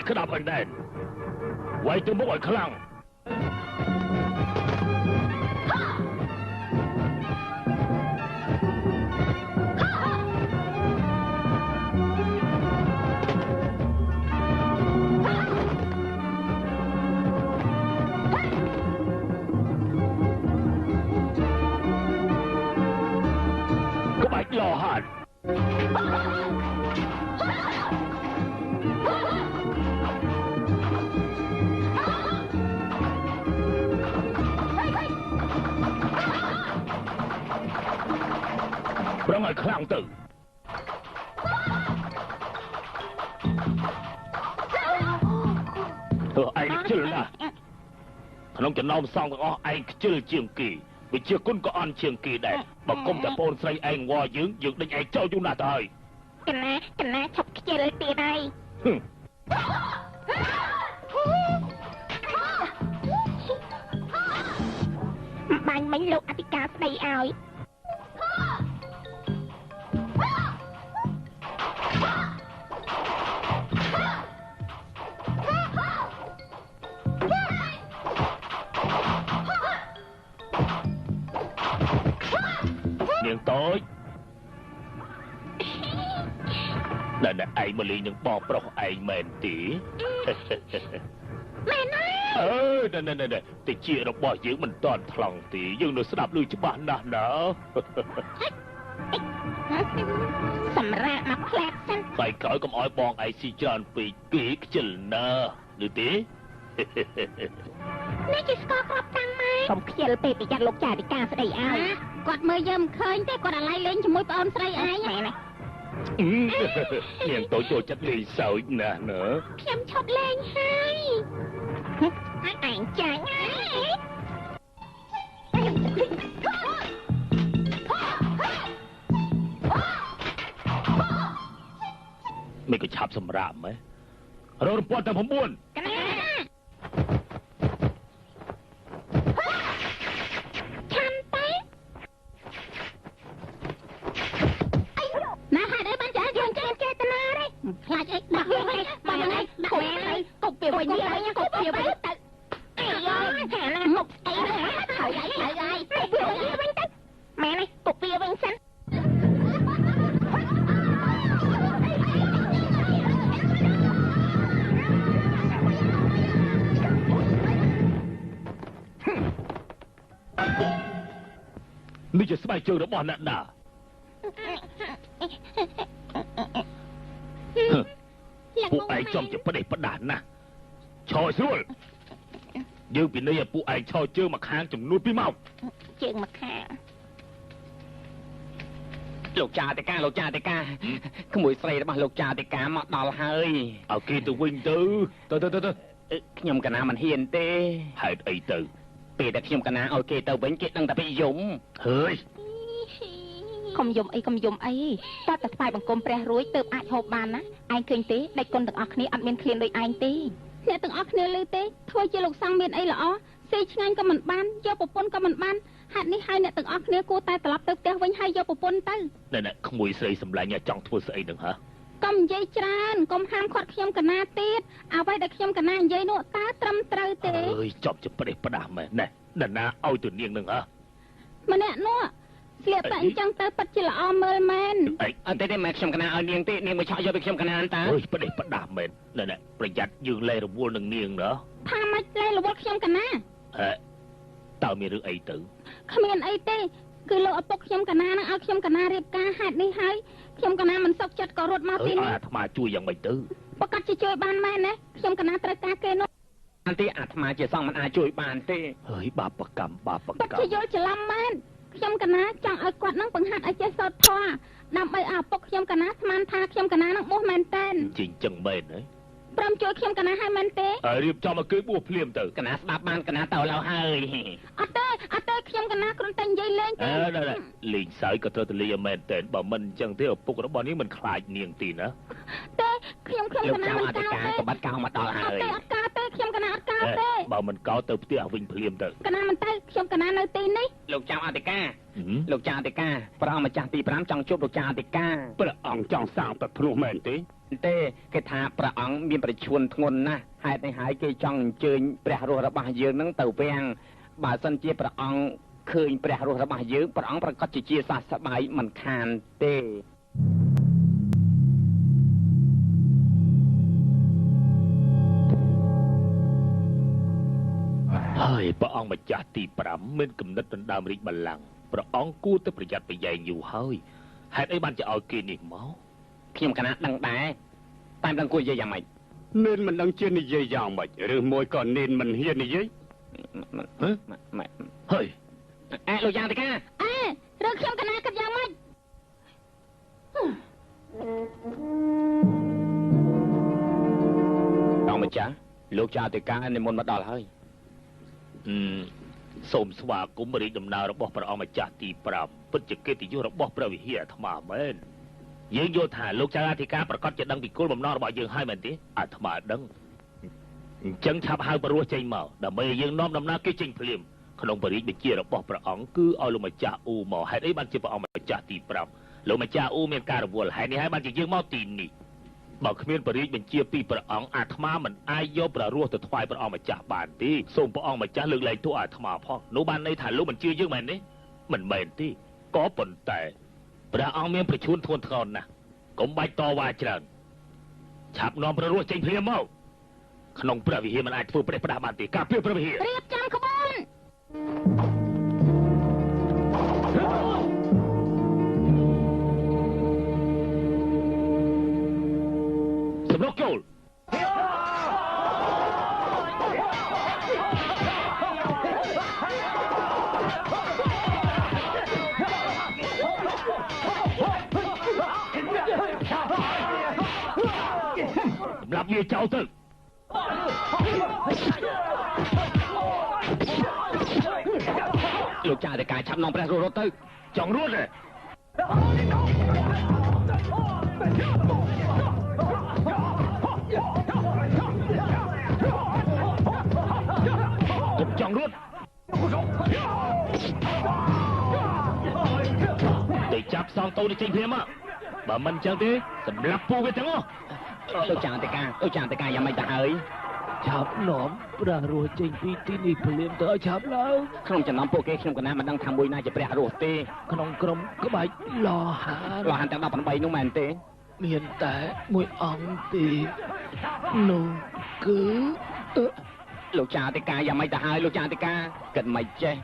ក្តាប់អណ្ដែនវាយទៅមុខឲ្យខ្លាំងក្បាច់លោហាត់ប្រងឲ្យខ្លាំងទៅឯងខ្ជិលណាស់ក្នុងចំណោមសង្ឃទាំងអស់ឯងខ្ជិលជាងគេវិជាគុណក៏អន់ជាងគេដែរបើគុំតែបងស្រីឯងវល់យើងដេញឯងចោលយូរណាស់ទៅហើយកណាឈប់ខ្ជិលទៀតហើយបាញ់មិញលោកអធិការស្ដីឲ្យនាងតូចដែលឯងមកលេងនឹងបងប្រុសឯងមែនទេមែនហើយតិចរបស់យើងមិនតន់ថ្លង់ទេយើងនៅស្ដាប់ឮច្បាស់ណាស់ណាសម្រាប់មកផ្លែតសិនថ្ងៃក្រោយកុំឲ្យបងឯងស៊ីច្រើនពេកគេខ្ជិលណាស់ឬទេនេះជាស្គាល់ក្របតាំងម៉ែកុំខ្ជិលពេកប្រយ័ត្នលោកចារិកាស្ដីឲ្យគាត់មើលយើងមិនឃើញទេគាត់អាឡ័យលេងជាមួយប្អូនស្រីឯងមែនទេនាងតូចចូលចិត្តលេងសើចណាស់ណាខ្ញុំឈប់លេងហើយឯងចាញ់ហើយមិនក៏ឆាប់សម្រាប់ម៉េចរករំពាត់តែ9កណាឆាន់ទៅណាហេតុអីបានចាយើងចេតនាទេខ្លាចអីដាក់យើងឯងបើយ៉ាងណាដាក់មែនហើយកុំពីវិញនេះកុំពីវិញទៅអីយ៉ាហាណាមុខអីណាហើយទៅពីវិញទៅមែនហើយកុំពីវិញសិននេះជាស្បែកជើងរបស់អ្នកណាពួកឯងចំជាផ្ដេសផ្ដាស់ណាស់ឈរស្រួលយើងពីនេះឲ្យពួកឯងឈរជើងមកខាងចំនួន2ម៉ោងជើងមកខាងលោកចាតិកាក្មួយស្រីរបស់លោកចាតិកាមកដល់ហើយឲ្យគេទៅវិញទៅខ្ញុំកណាមិនហ៊ានទេហេតុអីទៅពេលតែខ្ញុំកណាឲ្យគេទៅវិញគេដឹងតែពីយំហើយកុំយំអីតើតែស្វែងបង្គំព្រះរួចទើបអាចហូបបានណាឯងឃើញទេដេចគុណទាំងអស់គ្នាអត់មានឃ្លានដូចឯងទេអ្នកទាំងអស់គ្នាឮទេធ្វើជាលោកសង្ឃមានអីល្អស៊ីឆ្ងាញ់ក៏មិនបានយកប្រពន្ធក៏មិនបានហេតុនេះហើយអ្នកទាំងអស់គ្នាគួរតែត្រឡប់ទៅផ្ទះវិញហើយយកប្រពន្ធទៅណែក្មួយស្រីសម្លាញ់ចង់ធ្វើស្អីនឹងហ៎កុំនិយាយច្រើនកុំហាមឃាត់ខ្ញុំកណាទៀតអ្វីដែលខ្ញុំកណានិយាយនោះតើត្រឹមត្រូវទេអើយចប់ជាផ្ដេសផ្ដាស់មែនណែនរណាឲ្យទៅនាងនឹងហ៎ម្នាក់នោះស្លៀកតែអញ្ចឹងទៅពិតជាល្អមើលមែនអត់ទេមែនខ្ញុំកណាឲ្យនាងទេនាងមកឆក់យកពីខ្ញុំកណាតើអើយផ្ដេសផ្ដាស់មែនណែប្រយ័ត្នយើងលែរវល់នឹងនាងណាថាម៉េចលែរវល់ខ្ញុំកណាតើមានរឿងអីទៅគ្មានអីទេគឺលោកឪពុកខ្ញុំកណានឹងឲ្យខ្ញុំកណារៀបការហេតុនេះហើយខ្ញុំកណាមិនសុខចិត្តក៏រត់មកទីនេះអាត្មាជួយយ៉ាងម៉េចទៅប្រកាសជាជួយបានមែនណាខ្ញុំកណាត្រូវការគេនោះអន្តេអាត្មាជាសង្ឃមិនអាចជួយបានទេហើយបាបកម្មជាយល់ច្រឡំមែនខ្ញុំកណាចង់ឲ្យគាត់នឹងបង្ហាត់ឲ្យចេះសូត្រធម៌ដើម្បីឲ្យឪពុកខ្ញុំកណាស្មានថាខ្ញុំកណានឹងបួសមែនតែនជិញ្ចឹងមែនហ៎ព្រមជួយខ្ញុំកណាឲ្យមែនទេរៀបចំឲ្យគេបួសភ្លាមទៅកណាស្ដាប់បានកណាទៅแล้วហើយអត់ទេខ្ញុំកណាគ្រាន់តែនិយាយលេងទេលេងសើចក៏ត្រូវទៅលេងឲ្យមែនតែនបើមិនអញ្ចឹងទេឪពុករបស់នាងមិនខ្លាចនាងទីណាទេខ្ញុំកណាមិនកោតទេក៏បាត់កោមកដល់ហើយអត់កោតទេខ្ញុំកណាអត់កោ ទេ បើមិនកោទៅផ្ទះវិញភ្លាមទៅ កណាមិនទៅខ្ញុំកណានៅទីនេះ លោកចៅអធិការលោកចៅអធិការព្រះអង្គម្ចាស់ទី5ចង់ជួបលោកចៅអធិការ ព្រះអង្គចង់សាងទឹកភ្នោះមែនទេ ទេគេថាព្រះអង្គមានប្រឈួនធ្ងន់ណាស់ហេតុនេះហើយគេចង់អញ្ជើញព្រះរស់របស់យើងនឹងទៅវាំងបើសិនជាព្រះអង្គឃើញព្រះរស់របស់យើងព្រះអង្គប្រកាសជាសះស្បើយមិនខានទេ ហើយព្រះអង្គម្ចាស់ទី5មានគំនិតដណ្ដើមរាជបល្ល័ង្កព្រះអង្គគួរតែប្រយ័ត្នប្រយែងយូរហើយហេតុអីបានជាឲ្យគេនេះមក ខ្ញុំកណាដឹងដែរតែមិនដឹងគួរនិយាយយ៉ាងម៉េច នេនមិនដឹងជានិយាយយ៉ាងម៉េចឬមួយក៏នេនមិនហ៊ាននិយាយ ហើយ អេលោកយ៉ាងអធិការ អេរឿងខ្ញុំកណាគិតយ៉ាងម៉េច អង្គម្ចាស់លោកចៅអធិការនិមន្តមកដល់ហើយ សូមស្វាគមន៍រាជដំណើររបស់ព្រះអង្គម្ចាស់ទី5ពិតជាកិត្តិយសរបស់ព្រះវិហារអាត្មាមែនយើងយល់ថាលោកចៅអធិការប្រកាសជាដឹងពីគោលបំណងរបស់យើងហើយមែនទេអាត្មាដឹងអញ្ចឹងឆាប់ហៅបរិវចេញមកដើម្បីឲ្យយើងនាំដំណើរគេចេញភ្លាមក្នុងបរិយាបញ្ជារបស់ព្រះអង្គគឺឲ្យលោកម្ចាស់អ៊ូមកហេតុអីបានជាព្រះអង្គម្ចាស់ទី5លោកម្ចាស់អ៊ូមានការរវល់ហេតុនេះហើយបានជាយើងមកទីនេះបើគ្មានបរិយាបញ្ជាពីព្រះអង្គអាត្មាមិនអាចយកព្រះរស់ទៅថ្វាយព្រះអង្គម្ចាស់បានទេសូមព្រះអង្គម្ចាស់លើកលែងទោសអាត្មាផងនោះបានន័យថាលោកបញ្ជាយើងមែនទេមិនមែនទេក៏ប៉ុន្តែព្រះអង្គមានប្រឈួនធ្ងន់ធ្ងរណាស់កុំបាច់តវ៉ាច្រើនឆាប់នាំព្រះរស់ចេញភ្លាមមកក្នុងព្រះវិហារមិនអាចធ្វើប្រេះផ្ដាស់បានទេការពារព្រះវិហារ រៀបចំក្បួន សម្រុកចូលសម្រាប់វាចោលទៅលោកចៅអធិការឆាប់នាំព្រះរស់រត់ទៅ ចង់រត់ទេចង់រត់ទៅចាប់សងតូនចេញភ្លាមមកបើមិនចឹងទេសម្រាប់ពូវាទាំងអស់ លោកចៅអធិការលោកចៅអធិការយ៉ាងម៉េចទៅហើយ ឆាប់នាំព្រះរស់ចេញពីទីនេះភ្លាមទៅឲ្យឆាប់ឡើង ក្នុងចំណោមពួកគេខ្ញុំកណាមិនដឹងថាមួយណាជាព្រះរស់ទេ ក្នុងក្រុមក្បាច់លហាន លោហានទាំង18នោះមែនទេ មានតែមួយអង្គទេនោះគឺ លោកចៅអធិការយ៉ាងម៉េចទៅហើយលោកចៅអធិការគិតមិនចេះ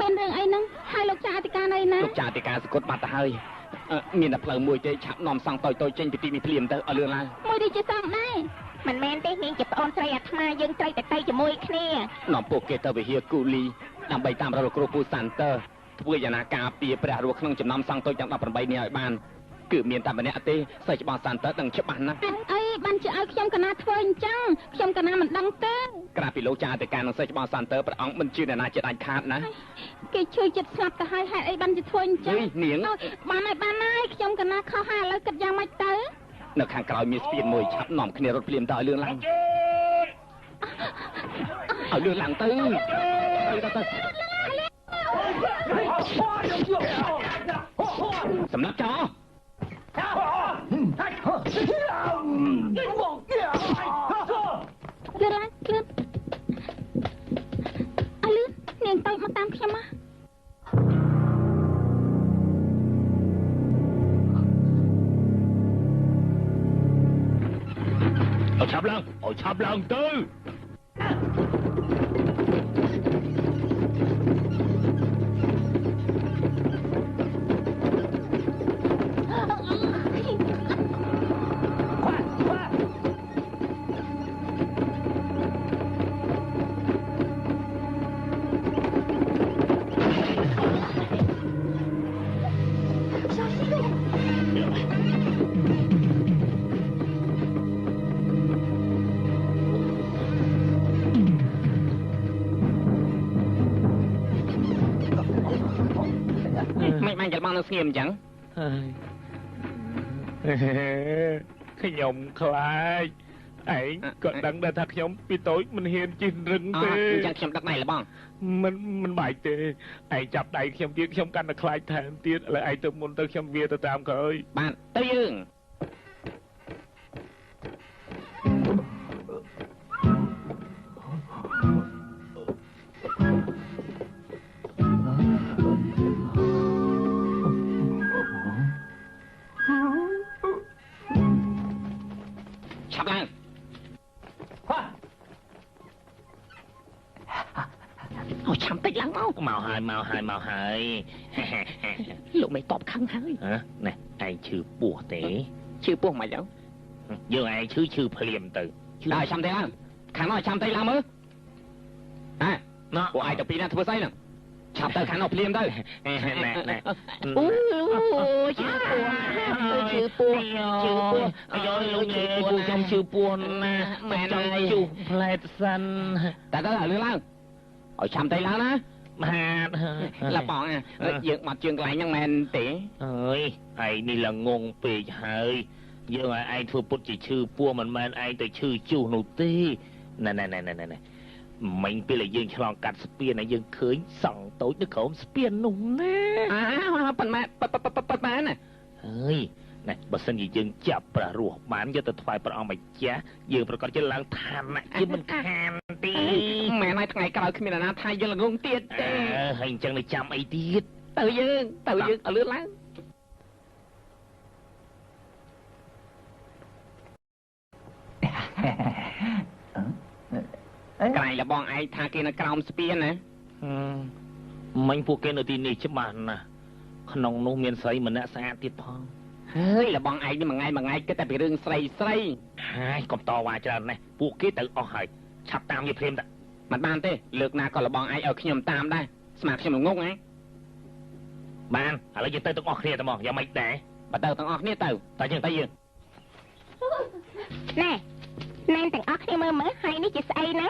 មានរឿងអីហ្នឹងហើយលោកចៅអធិការនៅណា លោកចៅអធិការសគត់បាត់ទៅហើយមានតែផ្លូវមួយទេឆាប់នាំសង់តូចៗចេញពីទីនេះភ្លាមទៅឲ្យលឿនឡើង មួយនេះជាសំដែរមិនមែនទេនាងជាប្អូនស្រីអាត្មាយើងត្រូវតែទៅជាមួយគ្នា នាំពួកគេទៅវិហារគូលីដើម្បីតាមរកលោកគ្រូពូសាន់ទ័រធ្វើយ៉ាងណាការពារព្រះរស់ក្នុងចំណោមសង់តូចទាំង18នេះឲ្យបានគឺមានតែម្នាក់ទេសិស្សច្បាស់សាន់ទ័រដឹងច្បាស់ណាស់ អីបានជាឲ្យខ្ញុំកណាធ្វើអញ្ចឹងខ្ញុំកណាមិនដឹងទេ ក្រៅពីលោកចៅអធិការនិងសិស្សច្បាស់សាន់ទ័រព្រះអង្គមិនជឿអ្នកណាជាដាច់ខាតណា គេជួយចិត្តស្លាប់ទៅហើយហេតុអីបានជាធ្វើអញ្ចឹង នាង បានហើយខ្ញុំកណាខុសហើយឥឡូវគិតយ៉ាងម៉េចទៅ នៅខាងក្រោយមានស្ពានមួយឆាប់នាំគ្នារត់ភ្លាមទៅឲ្យលឿនឡើងឲ្យលឿនឡើងទៅសម្រាប់ចោ លឿនឡើងលឿនអលឿននាងតូចមកតាមខ្ញុំមក ឲ្យឆាប់ឡើងទៅ មិនបាញ់ច្រឡំនឹងស្ងៀមអញ្ចឹង ហើយ ខ្ញុំខ្លាចឯងក៏ដឹងដែរថាខ្ញុំពីតូចមិនហ៊ានជិះរឹងទេ អញ្ចឹងខ្ញុំដឹកដៃលបង មិនបាច់ទេឯងចាប់ដៃខ្ញុំទៀតខ្ញុំកាន់តែខ្លាចថែមទៀតឥឡូវឯងទៅមុនទៅខ្ញុំវាទៅតាមក្រោយ បាទទៅយើងឆាប់ឡើងអូឆាំតិចឡើងមកមកហើយ លោកមិនតបខឹងហើយ ហ៎ណែឯងឈឺពោះទេ ឈឺពោះមិនទៅ យើងឯងឈឺភ្លាមទៅ ដល់ឆាំតិចឡើងខាងនោះឆាំតិចឡើងមើលណែ ណ៎ ពួកឯងទៅពីណាធ្វើស្អីហ្នឹងឆាប់ទៅខាងនោះភ្លាមទៅ ណែ អូឈឺពោះ អាយលោកញ៉ែពូខ្ញុំឈឺពោះណាមិនចង់ជុះផ្លែតសិន តែទៅលឿនឡើងឲ្យឆាំតិចឡើងណា បាទ លបងយើងបាត់ជើងកន្លែងហ្នឹងមែនទេ អើយឯងនេះល្ងងពេកហើយយើងឲ្យឯងធ្វើពុតជាឈឺពោះមិនមែនឯងទៅឈឺជុះនោះទេណែមិញពេលយើងឆ្លងកាត់ស្ពានហើយយើងឃើញសង់តូចនៅក្រោមស្ពាននោះណា ប៉ុន្មានណា ហើយណែបើសិនជាយើងចាប់ប្រាស់រស់បានយកទៅថ្វាយព្រះអង្គម្ចាស់យើងប្រកាសជាឡើងឋានៈជាមិនខានទេ មែនហើយថ្ងៃក្រោយគ្មានណាថាយើងល្ងងទៀតទេ ហើយអញ្ចឹងទៅចាំអីទៀត ទៅយើងឲ្យលឿនឡើងក្រែងលបងឯងថាគេនៅក្រោមស្ពានណា មិញពួកគេនៅទីនេះច្បាស់ណាស់ក្នុងនោះមានស្រីម្នាក់ស្អាតទៀតផង ហើយលបងឯងនេះមួយថ្ងៃគិតតែពីរឿងស្រីហើយកុំតវ៉ាច្រើនណាស់ពួកគេទៅអស់ហើយឆាប់តាមវាភ្លាមតា មិនបានទេលើកណាក៏លបងឯងឲ្យខ្ញុំតាមដែរស្មាខ្ញុំល្ងងហ៎ បានឥឡូវយើងទៅទាំងអស់គ្នាទៅមកយ៉ាងម៉េចដែរ បើទៅទាំងអស់គ្នាទៅ តែយើង ណែទាំងអស់គ្នាមើលហើយនេះជាស្អីណា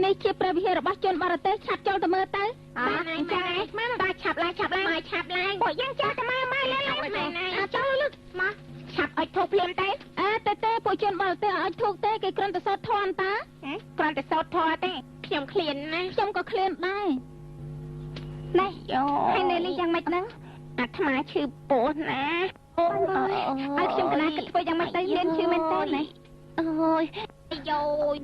នេះជាព្រះវិហាររបស់ជនបរទេសឆាប់ចូលទៅមើលទៅបាទអញ្ចឹងមកបាទឆាប់ឡើងពួកយើងចូលទៅមើលចូលលឹកមកឆាប់អុចធូបភ្លាមទៅទេពួកជនបរទេសអុចធូបទេគេគ្រាន់តែសោតធន់តាគ្រាន់តែសោតធន់ទេខ្ញុំឃ្លានណាខ្ញុំក៏ឃ្លានដែរណែហើយនៅនេះយ៉ាងម៉េចហ្នឹងអាត្មាឈឺពោះណាអូយឲ្យខ្ញុំកណាគិតធ្វើយ៉ាងម៉េចទៅលៀនឈឺមែនទេណាអូយយោយ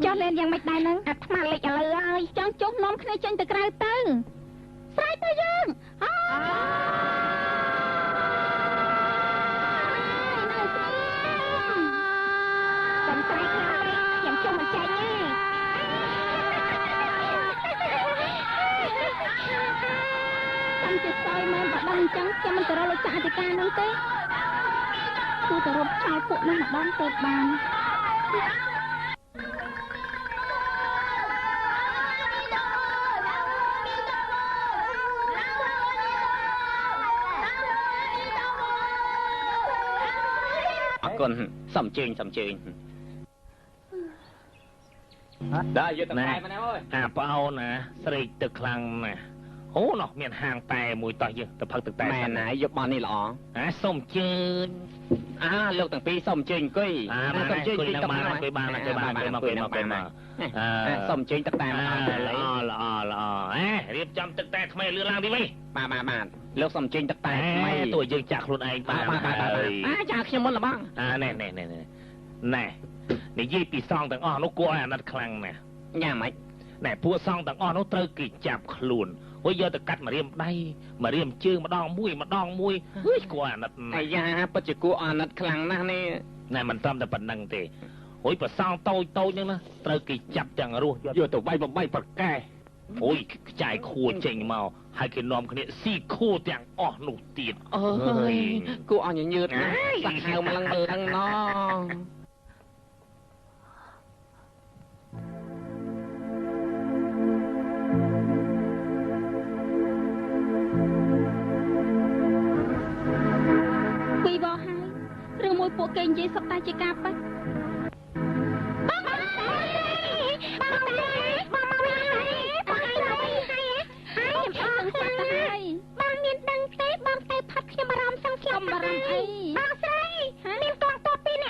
ចុះលេនយ៉ាងម៉េចដែរហ្នឹងអាត្មាលេចឥឡូវហើយចង់ចុះនាំគ្នាចេញទៅក្រៅទៅស្រែកទៅយើងសំស្រែកខ្ញុំចុះមិនចាញ់ទេតាមជាសយមែនបើដឹងអញ្ចឹងខ្ញុំមិនទៅរកលោកចាអធិការនោះទេគួរតែរត់ចោលពួកនោះម្ដងទៅបានអរគុណសំជើញដល់យកទៅមកណាអើយ អាប្អូនណាស្រេកទឹកខ្លាំងណាស់អូនោះមានហាងតែមួយតោះយើងទៅផឹកទឹកតែ មែនណាយកបននេះល្អ សូមជើញ លោកទាំងពីរសូមអញ្ជើញអង្គុយ សូមអញ្ជើញទីទឹកបានអង្គុយបានមកសូមអញ្ជើញទឹកតែមកល្អរៀបចំទឹកតែថ្មីលឿនឡើងទីវិញបាទលោកសូមអញ្ជើញទឹកតែថ្មី តួយើងចាក់ខ្លួនឯងបានចាខ្ញុំមុនលបង ណែនិយាយពីសងទាំងអស់នោះគួរឲ្យអាណិតខ្លាំងណាស់ យ៉ាងម៉េច ណែពួកសងទាំងអស់នោះត្រូវគេចាប់ខ្លួនហើយយកទៅកាត់ម្រាមដៃម្រាមជើងម្ដងមួយហឺគួរអាណិតណាស់ អាយ៉ាពិតជាគួរអាណិតខ្លាំងណាស់នេះ ណែមិនត្រឹមតែប៉ុណ្្នឹងទេហើយប្រសងតូចហ្នឹងណាត្រូវគេចាប់ទាំងរស់យកទៅវាយបំបីប្រកែអូយខ្ចាយខួរចេញមកហើយគេនាំគ្នាស៊ីខួរទាំងអស់នោះទៀតអើយគួរអស់ញញើតណាស់សាក់ហៅម្លឹងណោពីបោះហើយរឿងមួយពួកគេនិយាយសុទ្ធតែជាការប៉ះបងមានដឹងទេបងទៅផាត់ខ្ញុំអារម្មណ៍សង្ឃឹមអារម្មណ៍អីបងស្រីមានកងតបពីរនាក់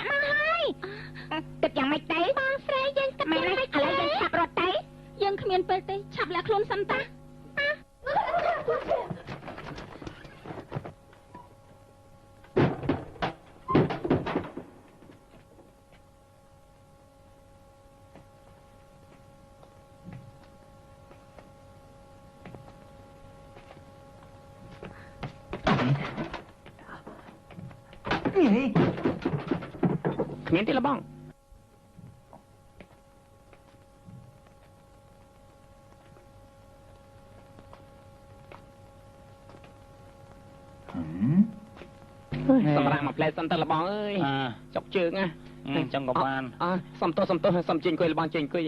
គ្មានទេលបងសម្រាប់មកផ្លែសិនទៅលបងអើយចុកជើងណាចឹងក៏បានសុំទោសសុំជិញអង្គុយលបងជិញអង្គុយ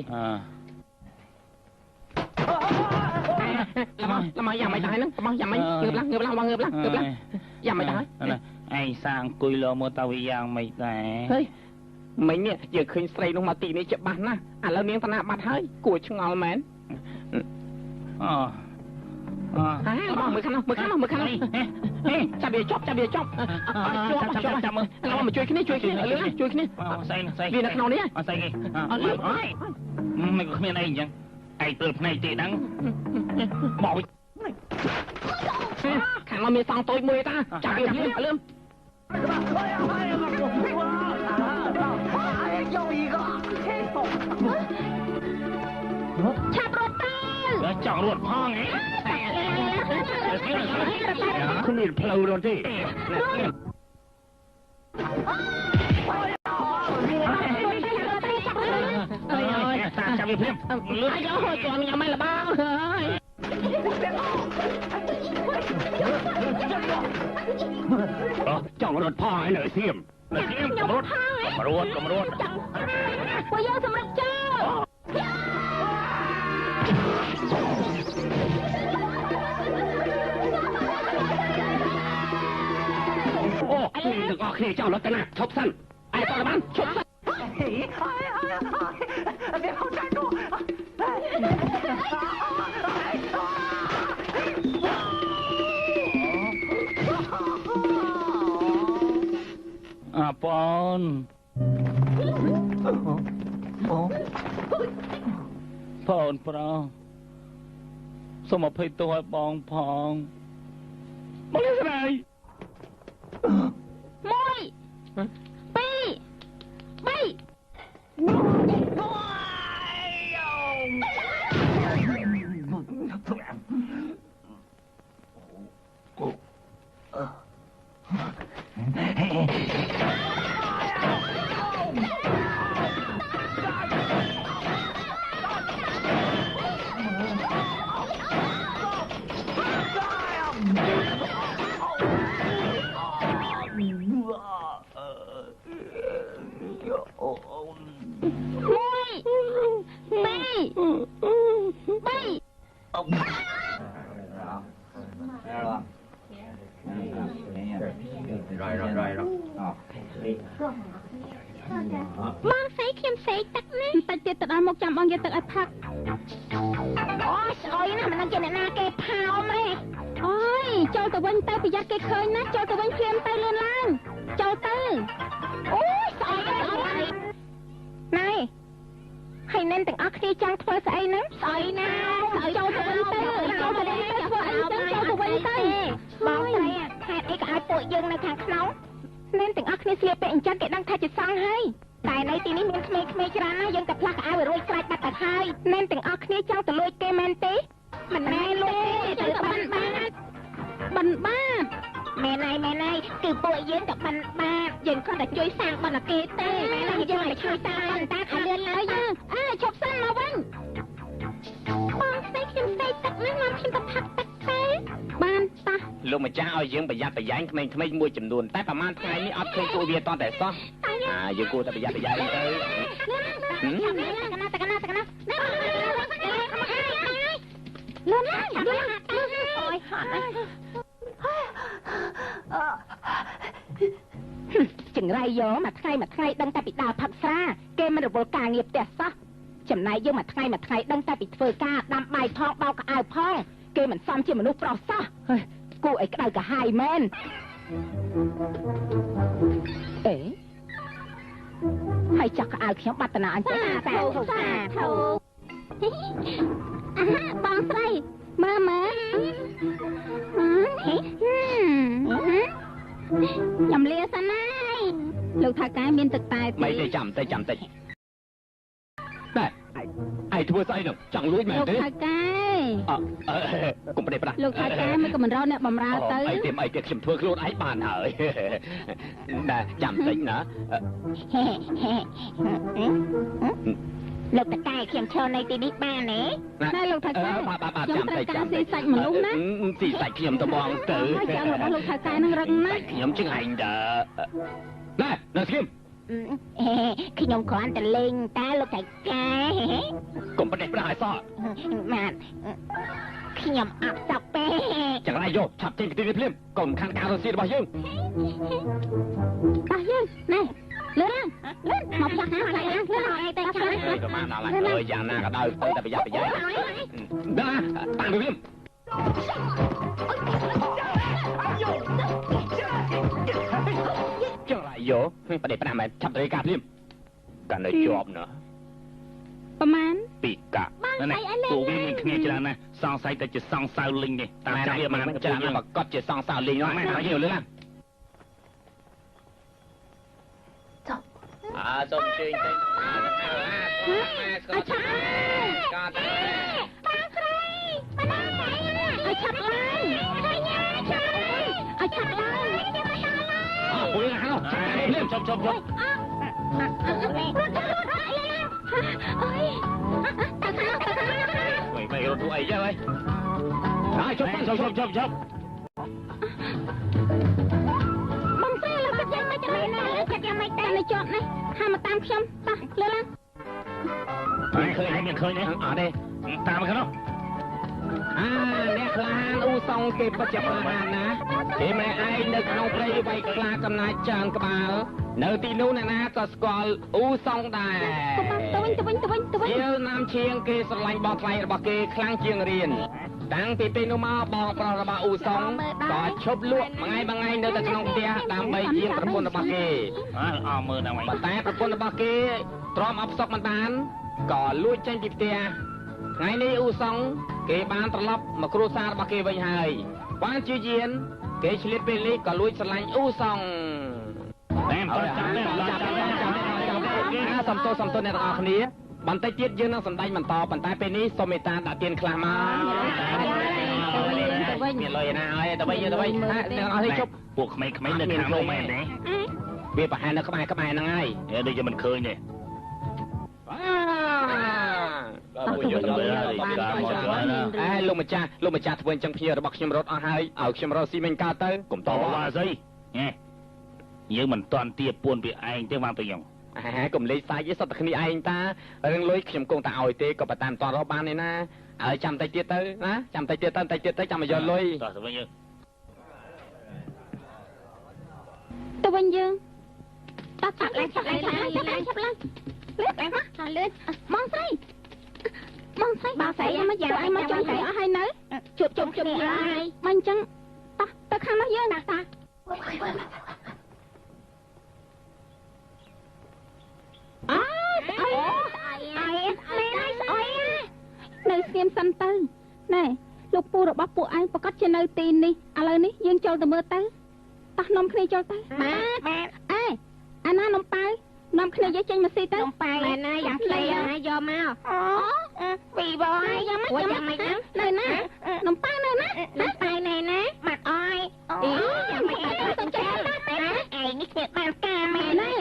លបងយ៉ាងមិនដែរហ្នឹងលបងយ៉ាងមិនងើបឡើងយ៉ាងមិនដែរឯងសាងអង្គុយលមើលតើវាយ៉ាងមិនដែរហេមិញយើងឃើញស្រីនោះមកទីនេះច្បាស់ណាស់ឥឡូវនាងតាណាបាត់ហើយគួរឆ្ងល់មែនលបងមើលខាងនោះចាប់វាចប់ចាប់មើលមកជួយគ្នាលឿនជួយគ្នាស្អីវានៅក្នុងនេះស្អីគេមិនក៏គ្មានអីអញ្ចឹងឯងព្រើភ្នែកទេដឹងបោចខាងនោះមានសងតូចមួយតាចាប់វាលឿនឆាប់រត់ទៅចង់រត់ផងហ៎គ្មានផ្លូវរត់ទេចាប់វាភ្លាមលឿនអាយគាត់ញ៉ាំមិនលបងហើយចង់រត់ផងឲ្យនៅសៀមកំរត់ពួកយើងសម្រាប់ចោលអូទាំងអស់គ្នាចោលរត់ទៅណាឈប់សិនឯងតើបានឈប់សិន别跑站住！អាប៉នប្រុសសូមអភ័យទោសឲ្យបងផងមកលេងស្រីបងស្អីខ្ញុំស្អីទឹកណាតិចទៀតទៅដល់មកចាំបងយកទឹកឲ្យផឹកអូស្អុយណាមិនដឹងជាអ្នកណាគេផោមទេអូយចូលទៅវិញទៅប្រយ័ត្នគេឃើញណាចូលទៅវិញភ្លាមទៅលឿនឡើងចូលទៅអូយស្អុយណែហើយnênទាំងអស់គ្នាចង់ធ្វើស្អីហ្នឹងស្អុយណាចូលទៅវិញទៅចូលទៅវិញទៅធ្វើអីទៅចូលទៅវិញទៅបងស្រីខេតអីក៏ឲ្យពួកយើងនៅខាងក្នុងnênទាំងអស់គ្នាស្លៀកពាក់អញ្ចឹងគេដឹងថាជាសង្ឃហើយតែនៅទីនេះមានក្មេងៗច្រើនណាស់យើងតែផ្លាស់កៅអៅឲ្យរួចស្រេចបាត់ទៅហើយ nên ទាំងអស់គ្នាចង់ទៅលួចគេមែនទេមិនមែនលួចទេទៅបិណ្ឌបាតមែនហើយគឺពួកយើងទៅបិណ្ឌបាតយើងគ្រាន់តែជួយសាងបណ្ណាគេទេមែនហើយយើងឲ្យជួយសាងបណ្ណាឲ្យលឿនឡើយយើងឈប់សិនមកវិញបងស្អីខ្ញុំស្អីទឹកនេះនាំខ្ញុំទៅផឹកទឹកទេបានតោះ លោកម្ចាស់ឲ្យយើងប្រយ័ត្នប្រយែងក្មេងៗមួយចំនួនតែប្រហែលថ្ងៃនេះអត់ឃើញពួកវាតតែសោះយើងគួរតែប្រយ័ត្នប្រយែងទៅលឿនអូយហត់ចង្រៃយកមួយថ្ងៃដឹងតែពីដើរផឹកស្រាគេមិនរវល់ការងារផ្ទះសោះចំណែកយើងមួយថ្ងៃដឹងតែពីធ្វើការដាំបាយផងបោកកៅអៅផងគេមិនសមជាមនុស្សប្រុសសោះគួរឲ្យក្តៅកាហាយមែនអេហើយចាក់កៅអៅខ្ញុំបាត់តាណាអញ្ចឹងសាធុបងស្រីមើលខ្ញុំលាសិនហើយលោកថាកែមានទឹកតែមិនទេចាំតិចតែឯងធ្វើស្អីនោះចង់លួចមែនទេលោកថាកែ កុំប្រេះប្រាស់ លោកថៅកែមិនក៏មិនរកអ្នកបំរើទៅ អីទេអីទេខ្ញុំធ្វើខ្លួនឯងបានហើយណាចាំតិចណា លោកតកែខ្ញុំឈរនៅទីនេះបានទេណែលោកថៅកែ បាទចាំតិចចាំតិច ស៊ីសាច់មនុស្សណា ស៊ីសាច់ខ្ញុំទៅបងទៅ ហើយចាំរបស់លោកថៅកែនឹងរឹងណាស់ ខ្ញុំជឹងឯងតើណែនៅស្គីម ខ្ញុំគ្រាន់តែលេងតែលោកថៅកែ កុំប្រេះប្រាស់ឲ្យសោះ បាទខ្ញុំអត់សក់ពេក ចង្រៃយកឆាប់ចេញពីទីនេះភ្លាមកុំខានការរស់ស៊ីរបស់យើង តោះយើងណែលឿនលឿនមកផ្ទះណាខ្លាំងណាស់លឿនអីតែចាំណា ទៅបានដល់ហើយយ៉ាងណាក៏ដោយទៅតែប្រយ័ត្នប្រយែងដល់តាំងពីភ្លាមចង្រៃយកប្រេះប្រាស់មែនឆាប់ទៅការភ្លាមកាន់តែជាប់ណា ប្រហែល ពីកាណែពួកវាមានគ្នាច្រើនណាស់សង្ស័យតែជាសង្សៅលីងនេះតាមចាប់វាមិនច្រើនណាស់ មកកត់ជាសង្សារលេងនោះម៉ែហើយយើងលឿនឡើងសូមអញ្ជើញទៅអឆាកាត់ ប៉ាស្រីប៉ាណាអឆាប់ឡើងហើយញ៉ាឆាប់អឆាប់ឡើងខ្ញុំមកដល់ហើយ អូយណាស់ភ្លាមជប់ អើយតាខាង មិនរត់អីចឹងហើយជប់ បងស្រីលោកគិតយ៉ាងម៉េចទៅណាគិតយ៉ាងម៉េចតែនៅជាប់នេះហាមកតាមខ្ញុំតោះលឿនឡើង ហើយឃើញហើយមានឃើញទេអត់ទេតាមមកនោះ អ្នកក្លាហានអ៊ូសងគេពិតជាក្លាហានណាគេម្នាក់ឯងនៅក្នុងព្រៃវៃខ្លាកំណាចច្រើនក្បាលនៅទីនោះអ្នកណាក៏ស្គាល់អ៊ូសងដែរ ទៅវិញ ជាណាមឈៀងគេស្រឡាញ់បងថ្លៃរបស់គេខ្លាំងជាងរៀនតាំងពីពេលនោះមកបងប្រុសរបស់អ៊ូសងក៏ឈប់លក់មួយថ្ងៃនៅតែក្នុងផ្ទះដើម្បីជាប្រពន្ធរបស់គេ អើមើលដល់វិញ ប៉ុន្តែប្រពន្ធរបស់គេទ្រាំអបសុកមិនបានក៏លួចចេញពីផ្ទះថ្ងៃនេះអ៊ូសងគេបានត្រឡប់មកគ្រួសាររបស់គេវិញហើយបានជាយានគេឆ្លៀតពេលនេះក៏លួចស្រឡាញ់អ៊ូសង តែមិនចាំទេសំទោសអ្នកទាំងអស់គ្នាបន្តិចទៀតយើងនឹងសម្ដែងបន្តប៉ុន្តែពេលនេះសូមមេត្តាដាក់ទានខ្លះមកមានលុយណាហើយទៅវិញអ្នកទាំងអស់នេះជប់ ពួកក្មេងៗនៅខាងនោះមែនទេ វាប្រហែលនៅក្បែរហ្នឹងហើយ ដូចជាមិនឃើញទេ លោកម្ចាស់ធ្វើអញ្ចឹងភ្ញៀវរបស់ខ្ញុំរត់អស់ហើយឲ្យខ្ញុំរកស៊ីមិញកើតទៅកុំត ត ប វ៉ាស្អីយើងមិនតាន់ទាពួនពីឯងទេមកទៅខ្ញុំ កុំលេចសាច់ឯសតតែគ្នាឯងតារឿងលុយខ្ញុំគង់តែឲ្យទេក៏ប៉ុន្តែមិនតាន់រកបានទេណាឲ្យចាំតិចទៀតទៅណាចាំតិចទៀតទៅចាំមកយកលុយ តោះទៅវិញយើង ទៅវិញយើងតោះឆាប់ឡើងលឿនមកបងស្រីមកយ៉ាងឯងមកចង់ស្រីអស់ហើយនៅជួបហើយមកអញ្ចឹងតោះទៅខាងនោះយើងតានៅស្ងៀមសិនទៅណែលោកពូរបស់ពួកឯងប្រកាសជានៅទីនេះឥឡូវនេះយើងចូលទៅមើលទៅតោះនាំគ្នាចូលទៅបាទអេអាណានំប៉ៅនាំគ្នាយកចេញមកស៊ីទៅនំប៉ៅមែនណាយ៉ាងខ្លីណាយកមកអូពីបងយ៉ាងម៉េចនៅណានំប៉ៅនៅណានំប៉ៅនៅណាបាត់អើយអូយ៉ាងម៉េចទៅចេះឯងនេះគេបានការមែនណា